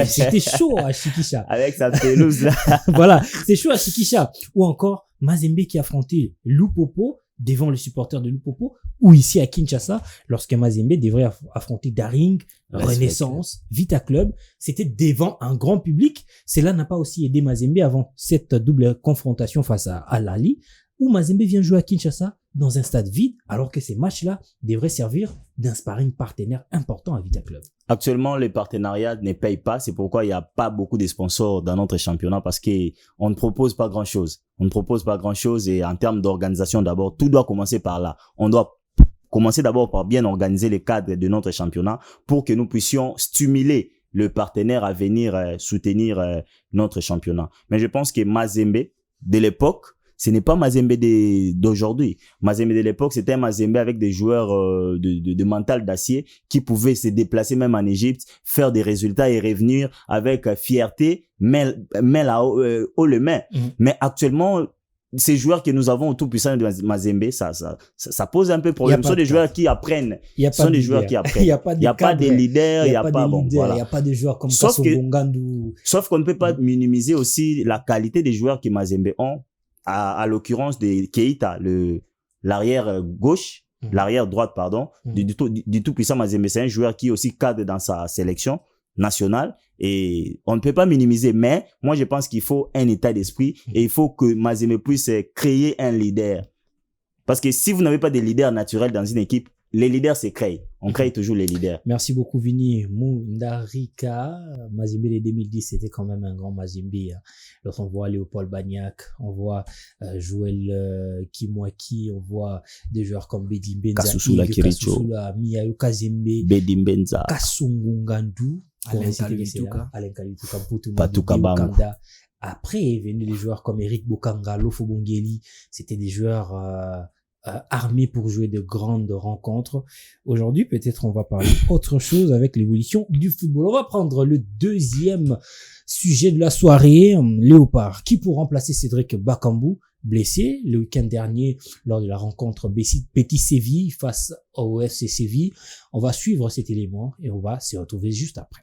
C'était chaud à Shikisha. Avec sa pelouse là. Voilà, c'est chaud à Shikisha. Ou encore, Mazembe qui affrontait Lupopo devant les supporters de Lupopo, ou ici à Kinshasa, lorsque Mazembe devrait affronter Daring, Renaissance, Vita Club, c'était devant un grand public. Cela n'a pas aussi aidé Mazembe avant cette double confrontation face à Al-Ahly, où Mazembe vient jouer à Kinshasa dans un stade vide, alors que ces matchs-là devraient servir d'un sparring partenaire important à Vita Club. Actuellement, les partenariats ne payent pas. C'est pourquoi il n'y a pas beaucoup de sponsors dans notre championnat parce qu'on ne propose pas grand-chose. On ne propose pas grand-chose et en termes d'organisation, d'abord, tout doit commencer par là. On doit commencer d'abord par bien organiser les cadres de notre championnat pour que nous puissions stimuler le partenaire à venir soutenir notre championnat. Mais je pense que Mazembe, de l'époque, ce n'est pas Mazembe d'aujourd'hui. Mazembe de l'époque, c'était un Mazembe avec des joueurs de mental d'acier qui pouvaient se déplacer même en Égypte, faire des résultats et revenir avec fierté, mais haut les mains. Mais actuellement, ces joueurs que nous avons au tout-puissant de Mazembe, ça pose un peu problème. Ce sont des joueurs qui apprennent. Ce sont des joueurs qui apprennent. Il n'y a pas de leader, il n'y a pas il n'y a pas de joueurs comme Kasso Bongandou. Sauf qu'on ne peut pas minimiser aussi la qualité des joueurs que Mazembe ont. À l'occurrence de Keita, l'arrière gauche, l'arrière droite, pardon, du tout puissant Mazembe. C'est un joueur qui est aussi cadre dans sa sélection nationale et on ne peut pas minimiser. Mais moi, je pense qu'il faut un état d'esprit et il faut que Mazembe puisse créer un leader. Parce que si vous n'avez pas de leader naturel dans une équipe, les leaders se créent. On crée toujours les leaders. Merci beaucoup, Vini Mundarika. Mazembe de 2010, c'était quand même un grand Mazembe. Lorsqu'on voit Léopold Bagnac, on voua Joël Kimwaki, on voit des joueurs comme Bedimbenza, Kasusula Kiricho, Miyayo Kazembe, Bedimbenza, Kasungungandu, Alain Kalituka, Patuka Bango. Après, est venu des joueurs comme Eric Bokanga, Lofo Bongeli. C'était des joueurs armés pour jouer de grandes rencontres. Aujourd'hui, peut-être on va parler autre chose avec l'évolution du football. On va prendre le deuxième sujet de la soirée, Léopard, qui pour remplacer Cédric Bakambu, blessé le week-end dernier lors de la rencontre Petit Séville face au FC Séville. On va suivre cet élément et on va se retrouver juste après.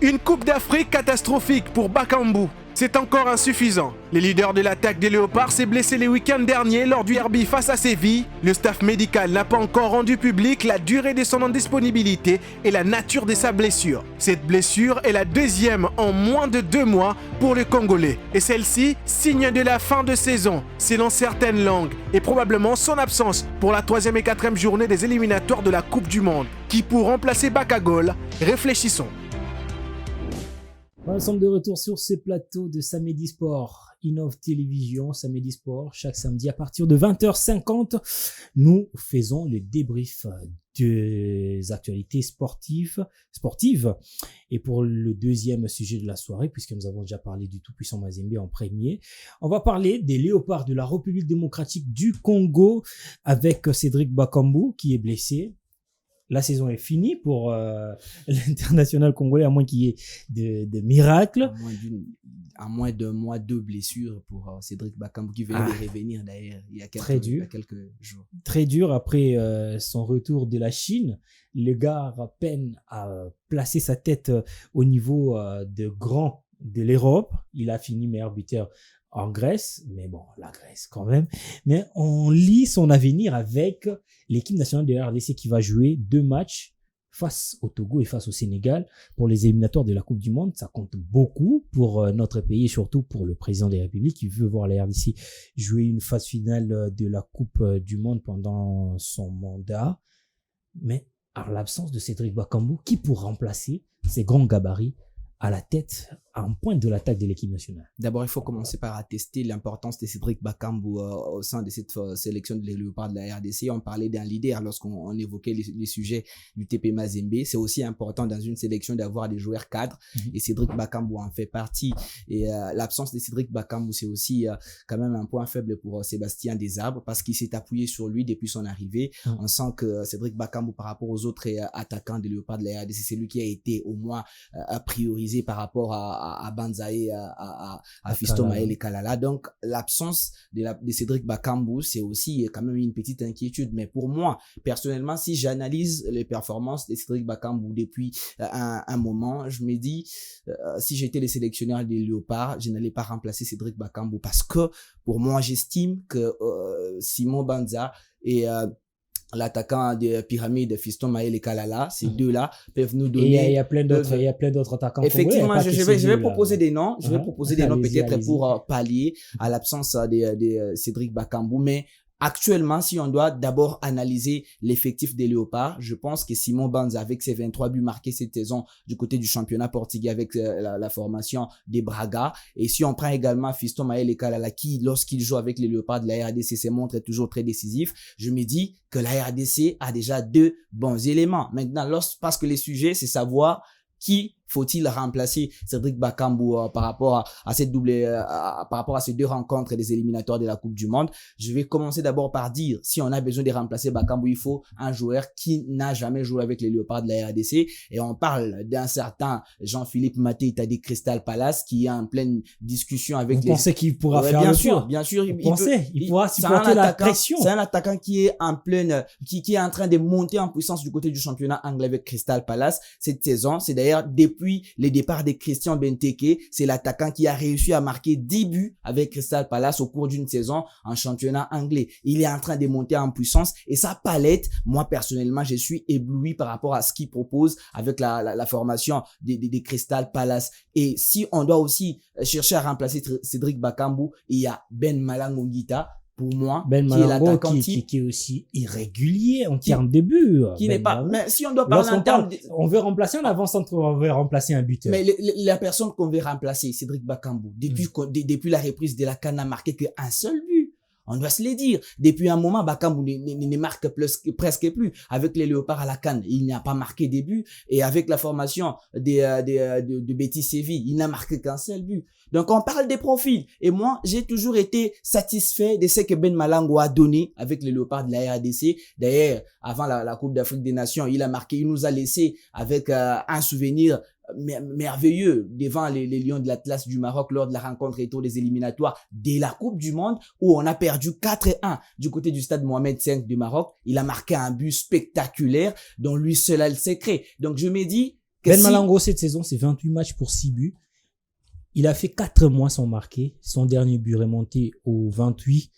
Une Coupe d'Afrique catastrophique pour Bakambu. C'est encore insuffisant. Le leader de l'attaque des Léopards s'est blessé les week-ends derniers lors du derby face à Séville. Le staff médical n'a pas encore rendu public la durée de son indisponibilité et la nature de sa blessure. Cette blessure est la deuxième en moins de 2 mois pour le Congolais. Et celle-ci, signe de la fin de saison, selon certaines langues, et probablement son absence pour la 3e et 4e journée des éliminatoires de la Coupe du Monde. Qui pour remplacer Bakagol? Réfléchissons. Nous sommes de retour sur ces plateaux de Samedi Sport, Innov Télévision, Samedi Sport. Chaque samedi à partir de 20h50, nous faisons le débrief des actualités sportives. Et pour le deuxième sujet de la soirée, puisque nous avons déjà parlé du tout-puissant Mazembe en premier, on va parler des Léopards de la République démocratique du Congo avec Cédric Bakambu qui est blessé. la saison est finie pour l'international congolais, à moins qu'il y ait de miracles. À moins d'un mois de blessure pour Cédric Bakambu qui venait de revenir d'ailleurs il y a quelques jours. Très dur après son retour de la Chine. Le gars peine à placer sa tête au niveau de grand de l'Europe. Il a fini meilleur buteur en Grèce, mais bon, la Grèce quand même. Mais on lit son avenir avec l'équipe nationale de la RDC qui va jouer 2 matchs face au Togo et face au Sénégal pour les éliminatoires de la Coupe du Monde. Ça compte beaucoup pour notre pays et surtout pour le président de la République qui veut voir la RDC jouer une phase finale de la Coupe du Monde pendant son mandat. Mais en l'absence de Cédric Bakambu, qui pourra remplacer ces grands gabarits à la tête, en pointe de l'attaque de l'équipe nationale? D'abord, il faut commencer par attester l'importance de Cédric Bakambu au sein de cette sélection des Léopards de la RDC. On parlait d'un leader lorsqu'on évoquait les sujets du TP Mazembe. C'est aussi important dans une sélection d'avoir des joueurs cadres et Cédric Bakambu en fait partie. Et l'absence de Cédric Bakambu, c'est aussi quand même un point faible pour Sébastien Desarbres parce qu'il s'est appuyé sur lui depuis son arrivée. On sent que Cédric Bakambu, par rapport aux autres attaquants des Léopards de la RDC, c'est lui qui a été au moins priorisé par rapport à Banzaé, à Fiston Maël et Kalala. Donc, l'absence de Cédric Bakambu, c'est aussi quand même une petite inquiétude. Mais pour moi, personnellement, si j'analyse les performances de Cédric Bakambu depuis un moment, je me dis, si j'étais le sélectionneur des Léopards, je n'allais pas remplacer Cédric Bakambu parce que, pour moi, j'estime que Simon Banza et l'attaquant de Pyramide, Fiston Maël et Kalala, ces deux-là peuvent nous donner. Et il y a plein d'autres attaquants. Effectivement, je vais proposer des noms. Je vais proposer des noms peut-être pour pallier à l'absence de Cédric Bakambu. Mais actuellement, si on doit d'abord analyser l'effectif des Léopards, je pense que Simon Banza, avec ses 23 buts marqués cette saison du côté du championnat portugais avec la formation des Braga, et si on prend également Fiston Maël et Kalala qui, lorsqu'il joue avec les Léopards de la RDC, se montre toujours très décisif, je me dis que la RDC a déjà 2 bons éléments. Maintenant, parce que les sujets, c'est savoir qui faut-il remplacer Cédric Bakambu par rapport à cette par rapport à ces 2 rencontres des éliminatoires de la Coupe du Monde. Je vais commencer d'abord par dire, si on a besoin de remplacer Bakambu, il faut un joueur qui n'a jamais joué avec les Léopards de la RDC. Et on parle d'un certain Jean-Philippe Maté Itadi Crystal Palace qui est en pleine discussion avec Vous pensez qu'il pourra faire bien le sûr, poids? Bien sûr, il pourra supporter la pression. C'est un attaquant qui est en pleine, qui est en train de monter en puissance du côté du championnat anglais avec Crystal Palace cette saison. C'est d'ailleurs depuis les départs de Christian Benteke, c'est l'attaquant qui a réussi à marquer 10 buts avec Crystal Palace au cours d'une saison en championnat anglais. Il est en train de monter en puissance et sa palette, moi personnellement, je suis ébloui par rapport à ce qu'il propose avec la formation des Crystal Palace. Et si on doit aussi chercher à remplacer Cédric Bakambu, il y a Ben Malangongita. Pour moi, qui est aussi irrégulier en termes de buts. Qui n'est pas, mais si on doit parler en termes on veut remplacer un avant-centre, on veut remplacer un buteur. Mais la personne qu'on veut remplacer, Cédric Bakambu, depuis la reprise de la CAN n'a marqué qu'un seul but. On doit se le dire. Depuis un moment, Bakambu ne marque presque plus. Avec les Léopards à la CAN, il n'a pas marqué des buts. Et avec la formation de Betis Séville, il n'a marqué qu'un seul but. Donc, on parle des profils. Et moi, j'ai toujours été satisfait de ce que Ben Malango a donné avec les Léopards de la RDC. D'ailleurs, avant la Coupe d'Afrique des Nations, il nous a laissé avec un souvenir merveilleux devant les Lions de l'Atlas du Maroc lors de la rencontre retour des éliminatoires de la Coupe du Monde où on a perdu 4-1 du côté du stade Mohamed V du Maroc. Il a marqué un but spectaculaire dont lui seul a le secret. Donc je me dis que Ben Malango cette saison, c'est 28 matchs pour 6 buts. Il a fait 4 mois sans marquer. Son dernier but remonté au 28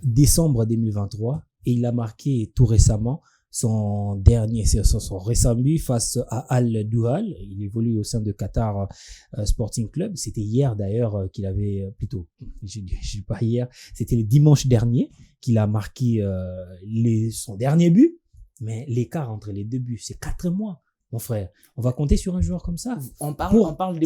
décembre 2023 et il a marqué tout récemment son récent but face à Al Duhal. Il évolue au sein de Qatar Sporting Club. C'était hier d'ailleurs qu'il avait, plutôt, je dis pas hier, c'était le dimanche dernier qu'il a marqué son dernier but. Mais l'écart entre les 2 buts, c'est 4 mois. Mon frère, on va compter sur un joueur comme ça. On parle des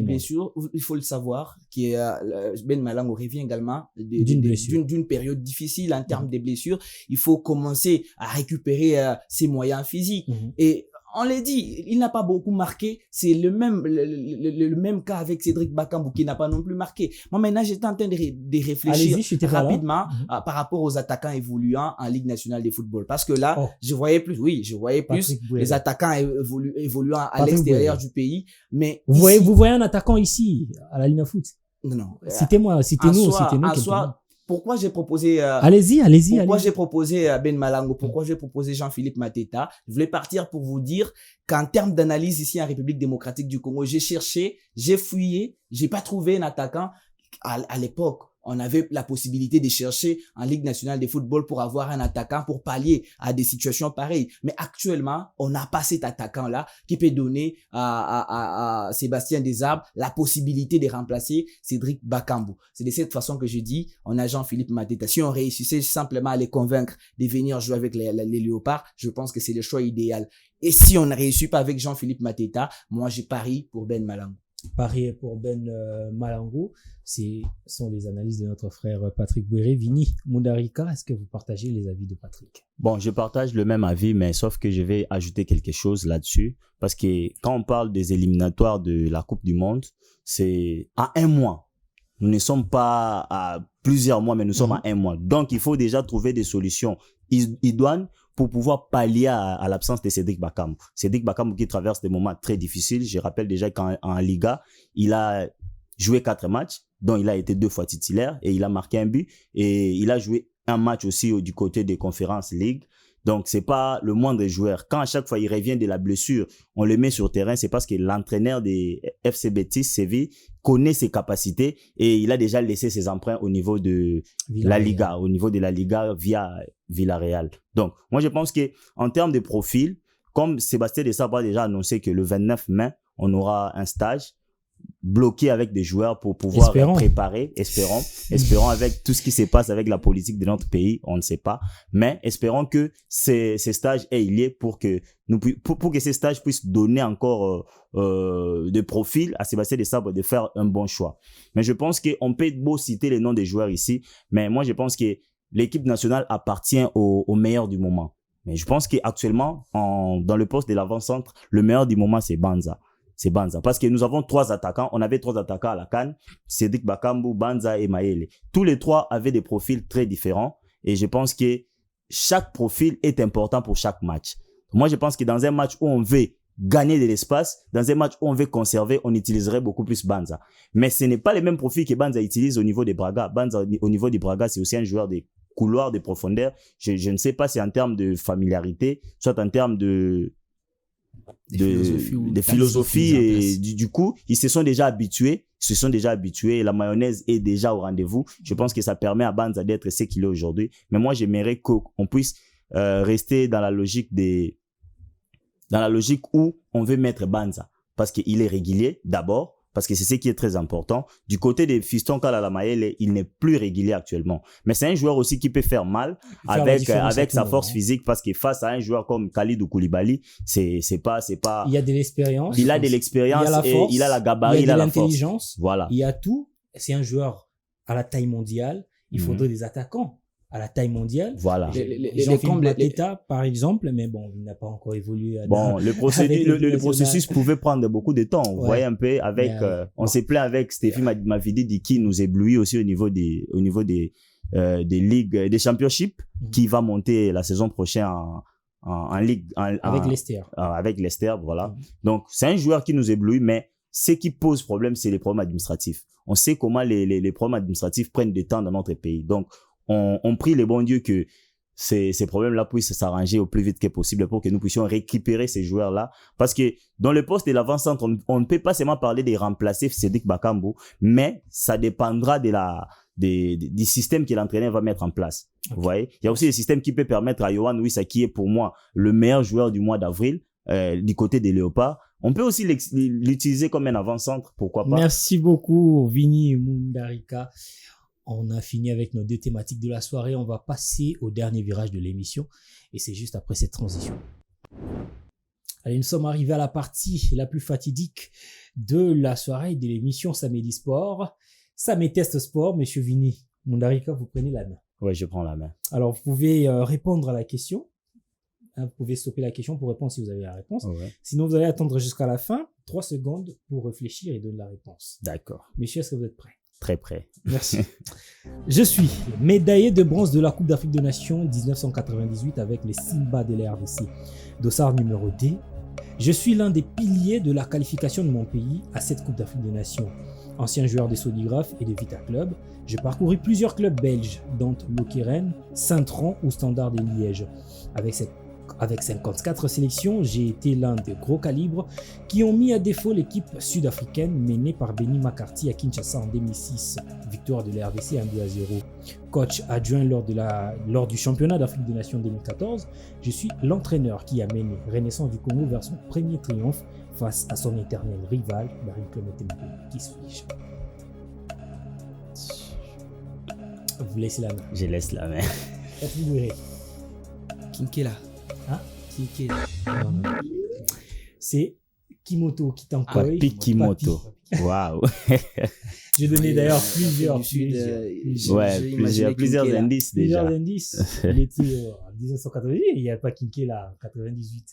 blessures. Il faut le savoir, Ben Malango revient également d'une période difficile en termes de blessures. Il faut commencer à récupérer ses moyens physiques. Et on l'a dit, il n'a pas beaucoup marqué. C'est le même cas avec Cédric Bakambu qui n'a pas non plus marqué. Moi, maintenant, j'étais en train de réfléchir rapidement par rapport aux attaquants évoluant en Ligue nationale de football. Parce que là, je voyais plus les attaquants évoluant à l'extérieur du pays. Mais vous voyez un attaquant ici, à la Ligne Foot? Non. Citez-nous. Pourquoi j'ai proposé j'ai proposé Ben Malango, pourquoi j'ai proposé Jean-Philippe Mateta? Je voulais partir pour vous dire qu'en termes d'analyse ici en République démocratique du Congo, j'ai cherché, j'ai fouillé, j'ai pas trouvé un attaquant à l'époque. On avait la possibilité de chercher en Ligue nationale de football pour avoir un attaquant pour pallier à des situations pareilles. Mais actuellement, on n'a pas cet attaquant-là qui peut donner à Sébastien Desarbres la possibilité de remplacer Cédric Bakambu. C'est de cette façon que je dis, on a Jean-Philippe Mateta. Si on réussissait simplement à les convaincre de venir jouer avec les Léopards, je pense que c'est le choix idéal. Et si on ne réussit pas avec Jean-Philippe Mateta, moi, j'ai pari pour Ben Malango. Pari pour Ben Malango, ce sont les analyses de notre frère Patrick Bouéré. Vini Mundarika, est-ce que vous partagez les avis de Patrick? Bon, je partage le même avis, mais sauf que je vais ajouter quelque chose là-dessus, parce que quand on parle des éliminatoires de la Coupe du Monde, c'est à un mois. Nous ne sommes pas à plusieurs mois, mais nous sommes à un mois. Donc, il faut déjà trouver des solutions idoines pour pouvoir pallier à l'absence de Cédric Bakambu. Cédric Bakambu qui traverse des moments très difficiles. Je rappelle déjà qu'en Liga, il a joué 4 matchs, dont il a été 2 fois titulaire et il a marqué un but. Et il a joué un match aussi du côté des Conference League. Donc, c'est pas le moindre joueur. Quand à chaque fois il revient de la blessure, on le met sur terrain, c'est parce que l'entraîneur des FC Betis Séville connaît ses capacités et il a déjà laissé ses emprunts au niveau de la Liga, via Villarreal. Donc, moi, je pense que en termes de profil, comme Sébastien Desarbres a déjà annoncé que le 29 mai, on aura un stage bloqué avec des joueurs pour pouvoir préparer, espérons avec tout ce qui se passe avec la politique de notre pays, on ne sait pas, mais espérons que ces stages aient lieu pour que ces stages puissent donner encore de profil à Sébastien Desarbres de faire un bon choix. Mais je pense qu'on peut beau citer les noms des joueurs ici, mais moi je pense que l'équipe nationale appartient au meilleur du moment. Mais je pense qu'actuellement, dans le poste de l'avant-centre, le meilleur du moment, c'est Banza. C'est Banza. Parce que nous avons 3 attaquants. On avait 3 attaquants à la CAN. Cédric Bakambu, Banza et Maele. Tous les 3 avaient des profils très différents. Et je pense que chaque profil est important pour chaque match. Moi, je pense que dans un match où on veut gagner de l'espace, dans un match où on veut conserver, on utiliserait beaucoup plus Banza. Mais ce n'est pas les mêmes profils que Banza utilise au niveau des Braga. Banza, au niveau des Braga, c'est aussi un joueur de couloir, de profondeur. Je ne sais pas si en termes de familiarité, soit en termes de philosophie et du coup ils se sont déjà habitués, la mayonnaise est déjà au rendez-vous. Je pense que ça permet à Banza d'être ce qu'il est aujourd'hui, mais moi j'aimerais qu'on puisse rester dans la logique où on veut mettre Banza parce qu'il est régulier d'abord, parce que c'est ce qui est très important. Du côté des Fiston Kalala Maele, il n'est plus régulier actuellement. Mais c'est un joueur aussi qui peut faire mal avec sa force physique, parce que face à un joueur comme Khalidou Koulibaly, c'est pas. Il y a de l'expérience. Il a de l'expérience, il a la gabarit, il a la l'intelligence. Voilà. Il y a tout. C'est un joueur à la taille mondiale. Il faudrait des attaquants à la taille mondiale. Voilà. L'État, par exemple, mais bon, il n'a pas encore évolué. Le processus pouvait prendre beaucoup de temps. Vous voyez un peu avec, on s'est plaint avec Stéphane Mavidi qui nous éblouit aussi au niveau des ligues, des championships, qui va monter la saison prochaine en ligue, avec Leicester. Avec Leicester, voilà. Donc, c'est un joueur qui nous éblouit, mais ce qui pose problème, c'est les problèmes administratifs. On sait comment les problèmes administratifs prennent du temps dans notre pays. Donc, on prie les bons dieux que ces problèmes-là puissent s'arranger au plus vite que possible pour que nous puissions récupérer ces joueurs-là. Parce que dans le poste de l'avant-centre, on ne peut pas seulement parler de remplacer Cédric Bakambu, mais ça dépendra du système que l'entraîneur va mettre en place. Okay. Vous voyez? Il y a aussi des systèmes qui peuvent permettre à Yohan Wissa, qui est pour moi le meilleur joueur du mois d'avril, du côté des Léopards. On peut aussi l'utiliser comme un avant-centre, pourquoi pas. Merci beaucoup, Vini Mundarika. On a fini avec nos 2 thématiques de la soirée. On va passer au dernier virage de l'émission. Et c'est juste après cette transition. Allez, nous sommes arrivés à la partie la plus fatidique de la soirée de l'émission Samedi Sport. Samedi Test Sport, monsieur Vini Mundarika, vous prenez la main. Oui, je prends la main. Alors, vous pouvez répondre à la question. Vous pouvez stopper la question pour répondre si vous avez la réponse. Ouais. Sinon, vous allez attendre jusqu'à la fin, 3 secondes pour réfléchir et donner la réponse. D'accord. Messieurs, est-ce que vous êtes prêts? Très près. Merci. Je suis médaillé de bronze de la Coupe d'Afrique des Nations 1998 avec les Simba de la RDC. Dossard numéro D. Je suis l'un des piliers de la qualification de mon pays à cette Coupe d'Afrique des Nations. Ancien joueur des Sodigraph et de Vita Club, j'ai parcouru plusieurs clubs belges, dont Lokeren, Saint-Tron ou Standard de Liège. Avec 54 sélections, j'ai été l'un des gros calibres qui ont mis à défaut l'équipe sud-africaine menée par Benny McCarthy à Kinshasa en 2006. Victoire de la RDC 1-2-0. Coach adjoint lors du championnat d'Afrique des Nations 2014, je suis l'entraîneur qui a mené Renaissance du Congo vers son premier triomphe face à son éternel rival, Barry Clemente. Qui suis-je? Vous laissez la main. Je laisse la main. Patrick Bouéré. Kinkela. Hein? Kinkela. Non. C'est Kimoto Kitankoi. Papi Kimoto. Waouh. J'ai donné d'ailleurs plusieurs plusieurs indices déjà. Plusieurs indices. Il était en 1998, il n'y a pas Kinké là, en 98.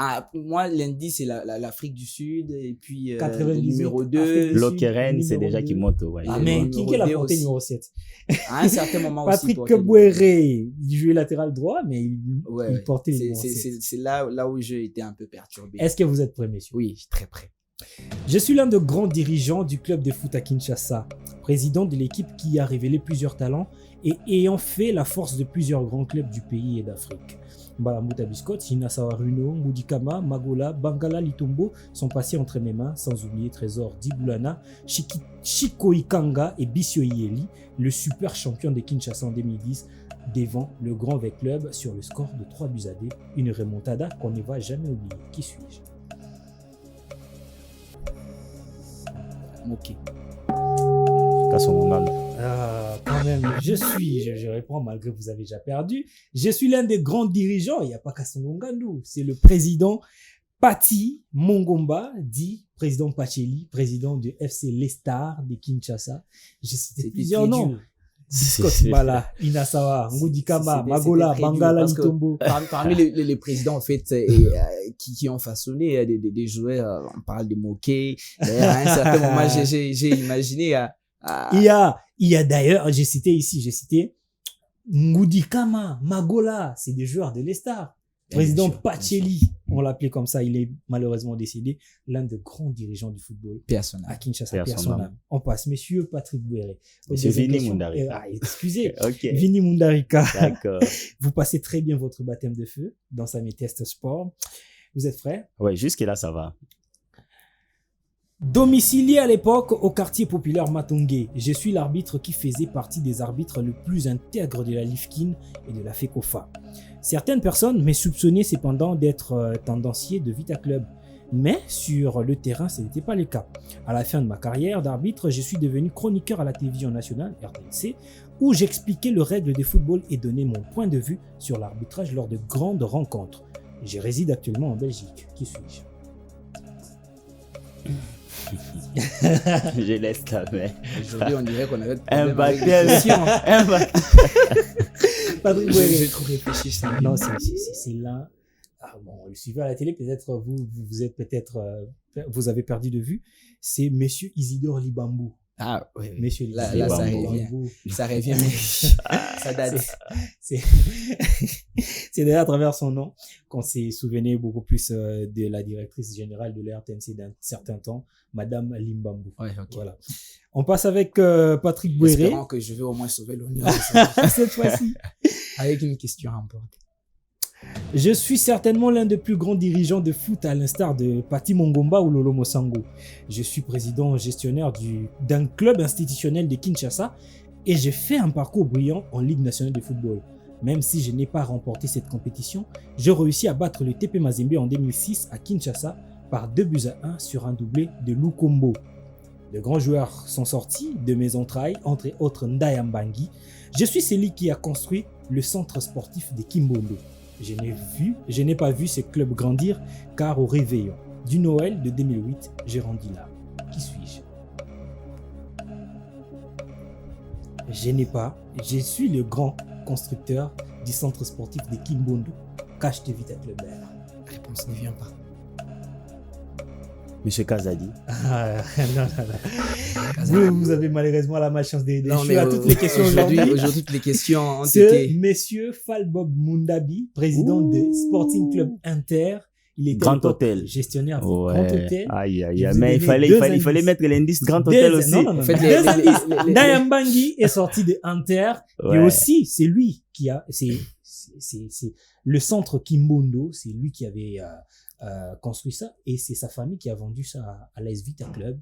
Ah, moi, l'indice, c'est l'Afrique du Sud, et puis 98, numéro 2. Lokeren, c'est déjà Kimoto. Ouais. Ah, mais numéro Kinké l'a deux porté aussi. numéro 7. À un certain moment aussi. Patrick Bouéré, il jouait latéral droit, mais il portait le numéro 7. C'est là où j'ai été un peu perturbé. Est-ce que vous êtes prêts, messieurs? Oui, très prêt. Je suis l'un des grands dirigeants du club de foot à Kinshasa, président de l'équipe qui a révélé plusieurs talents et ayant fait la force de plusieurs grands clubs du pays et d'Afrique. Mbalamuta Biscott, Inasawa Runo, Moudikama, Magola, Bangala Litombo sont passés entre mes mains, sans oublier Trésor Dibulana, Chiko Ikanga et Bissio Yeli, le super champion de Kinshasa en 2010, devant le Grand V Club sur le score de 3-2, une remontada qu'on ne va jamais oublier. Qui suis-je? Ok. Quand même, je réponds malgré que vous avez déjà perdu. Je suis l'un des grands dirigeants, il n'y a pas Kassongongandu, c'est le président Pati Mongomba, dit président Pacheli, président du FC Lestar de Kinshasa. Je citais plusieurs noms. Scott Bala, Inasawa, Ngoudikama, Magola, Bangala, Litombo. Parmi les présidents, en fait, qui ont façonné des joueurs, on parle de Moké. À un certain moment, j'ai imaginé Il y a d'ailleurs, j'ai cité Ngoudikama, Magola, c'est des joueurs de l'Estar. Président Pacheli, on l'appelait comme ça, il est malheureusement décédé, l'un des grands dirigeants du football à Kinshasa. Personnel. On passe, monsieur Patrick Bouéré. Monsieur Vini Mundarika. Excusez, Okay. Vini Mundarika. D'accord. Vous passez très bien votre baptême de feu dans Samy Test Sport. Vous êtes prêts? Ouais, jusque-là, ça va. Domicilié à l'époque au quartier populaire Matongé, je suis l'arbitre qui faisait partie des arbitres le plus intègres de la Lifkin et de la FECOFA. Certaines personnes me soupçonnaient cependant d'être tendancier de Vita Club, mais sur le terrain, ce n'était pas le cas. À la fin de ma carrière d'arbitre, je suis devenu chroniqueur à la télévision nationale, RTNC, où j'expliquais les règles de football et donnais mon point de vue sur l'arbitrage lors de grandes rencontres. Je réside actuellement en Belgique. Qui suis-je? Je laisse la main. Aujourd'hui, on dirait qu'on avait Un baptême. Patrick Bouéré. J'ai trop réfléchi ça. Non, c'est là. Ah bon, le suivez à la télé, peut-être vous avez perdu de vue. C'est Monsieur Isidore Libambou. Ah oui. Monsieur Là, Libambou. ça revient. Ça revient, mais ça date. C'est d'ailleurs à travers son nom qu'on s'est souvenu beaucoup plus de la directrice générale de l'RTNC d'un certain temps, Madame Limbambou. Ouais, ok. Voilà. On passe avec Patrick Bouéré. Espérons que je vais au moins sauver l'honneur cette fois-ci. avec une question importante. Je suis certainement l'un des plus grands dirigeants de foot à l'instar de Pati Mongomba ou Lolo Mosango. Je suis président gestionnaire d'un club institutionnel de Kinshasa et j'ai fait un parcours brillant en Ligue nationale de football. Même si je n'ai pas remporté cette compétition, j'ai réussi à battre le TP Mazembe en 2006 à Kinshasa par 2-1 sur un doublé de Lukombo. De grands joueurs sont sortis de mes entrailles, entre autres Ndaya Mbangi. Je suis celui qui a construit le centre sportif de Kimbondo. Je n'ai pas vu ce club grandir car au réveillon du Noël de 2008, j'ai rendu l'âme. Qui suis-je? Je suis le grand constructeur du centre sportif de Kimbondo. Cash de Vita Club. La réponse ne vient pas. Monsieur Kazadi. Ah, non. Vous avez malheureusement la malchance d'échouer à toutes les questions Aujourd'hui, aujourd'hui. toutes les questions ont Ce été... monsieur Falbob Mundabi, président de Sporting Club Inter, il était Grand à l'époque Hôtel. gestionnaire du Grand Hôtel. Aïe, aïe, Je aïe. vous ai Mais donné il deux fallait indices. mettre l'indice Grand Hôtel aussi. Non, non, non. En fait, Deux indices. Ndayambangui est sorti de Inter. Ouais. Et aussi, c'est lui qui a, c'est le centre Kimbondo, c'est lui qui avait construit ça, et c'est sa famille qui a vendu ça à l'AS Vita Club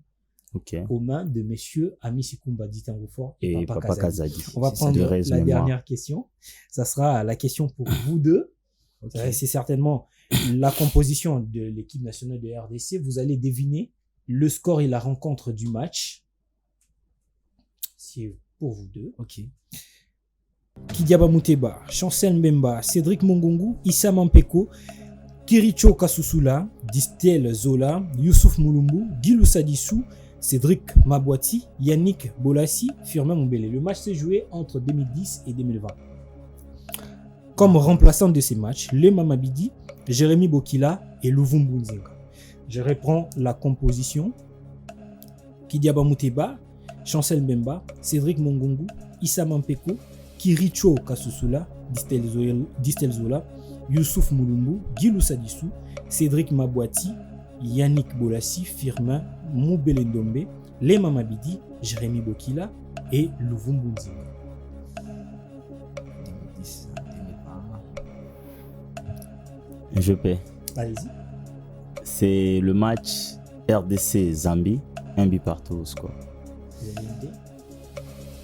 Ok. aux mains de monsieur Ami Sikumba Ditangofort Et Papa Kazadi. On va C'est prendre de la raison, dernière question. Ça sera la question pour vous deux. Ok. C'est certainement la composition de l'équipe nationale de RDC. Vous allez deviner le score et la rencontre du match. C'est pour vous deux. Ok. Kidiaba Mouteba, Chancel Mbemba, Cédric Mongongu, Issa Mampeko, Kiricho Kasusula, Distel Zola, Youssouf Moulumbu, Gilou Sadissou, Cédric Mabouati, Yannick Bolassi, Firmin Moubele. Le match s'est joué entre 2010 et 2020. Comme remplaçant de ces matchs, Le Mamabidi, Jérémy Bokila et Louvumbu Nzinga. Je reprends la composition. Kidiaba Mouteba, Chancel Mbemba, Cédric Mongongu, Issa Mampeko, Kiricho Kasusula, Distel Zola, Youssouf Moulumbu, Gilou Sadissou, Cédric Mabouati, Yannick Bolassi, Firmin Moubele Ndombe, Le Mamabidi, Jérémy Bokila et Louvumbu Nzinga. 2010, 2020. Je paie. Allez-y. C'est le match RDC-Zambie. Un but partout au score. Vous avez une idée?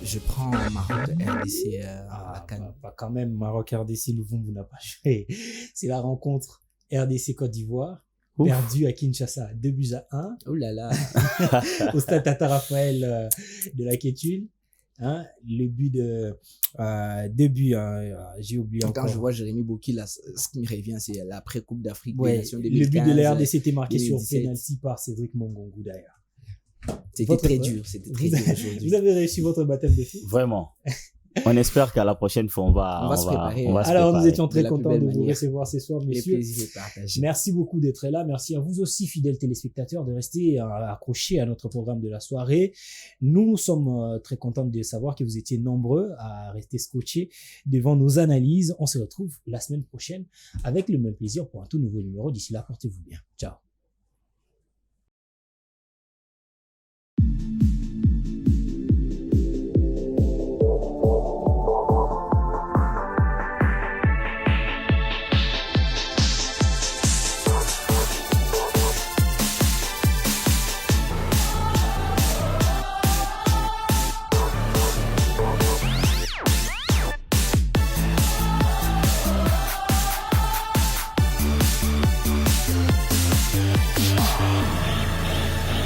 Je prends Maroc RDC à la CAN. Pas quand même. Maroc RDC, Louvumbu n'a pas joué. C'est la rencontre RDC Côte d'Ivoire, Ouf. perdue à Kinshasa 2-1 Oh là là. au stade Tata Raphaël de la Quétule. Hein, le but de 2 buts, j'ai oublié Quand encore. je vois Jérémy Bokila, ce qui me revient, c'est l'après-Coupe d'Afrique des Ouais, Nations le 2015. but de la RDC était marqué sur 2017. penalty par Cédric Mongongu d'ailleurs. C'était Votre- très dur, c'était très dur aujourd'hui. Vous avez réussi votre baptême de feu. Vraiment. On espère qu'à la prochaine fois, on va se préparer. on va se Alors, nous préparer. étions très De la plus contents belle de vous manière. recevoir ce soir, Le messieurs. plaisir est partagé. Merci beaucoup d'être là. Merci à vous aussi, fidèles téléspectateurs, de rester accrochés à notre programme de la soirée. Nous sommes très contents de savoir que vous étiez nombreux à rester scotchés devant nos analyses. On se retrouve la semaine prochaine avec le même plaisir pour un tout nouveau numéro. D'ici là, portez-vous bien. Ciao.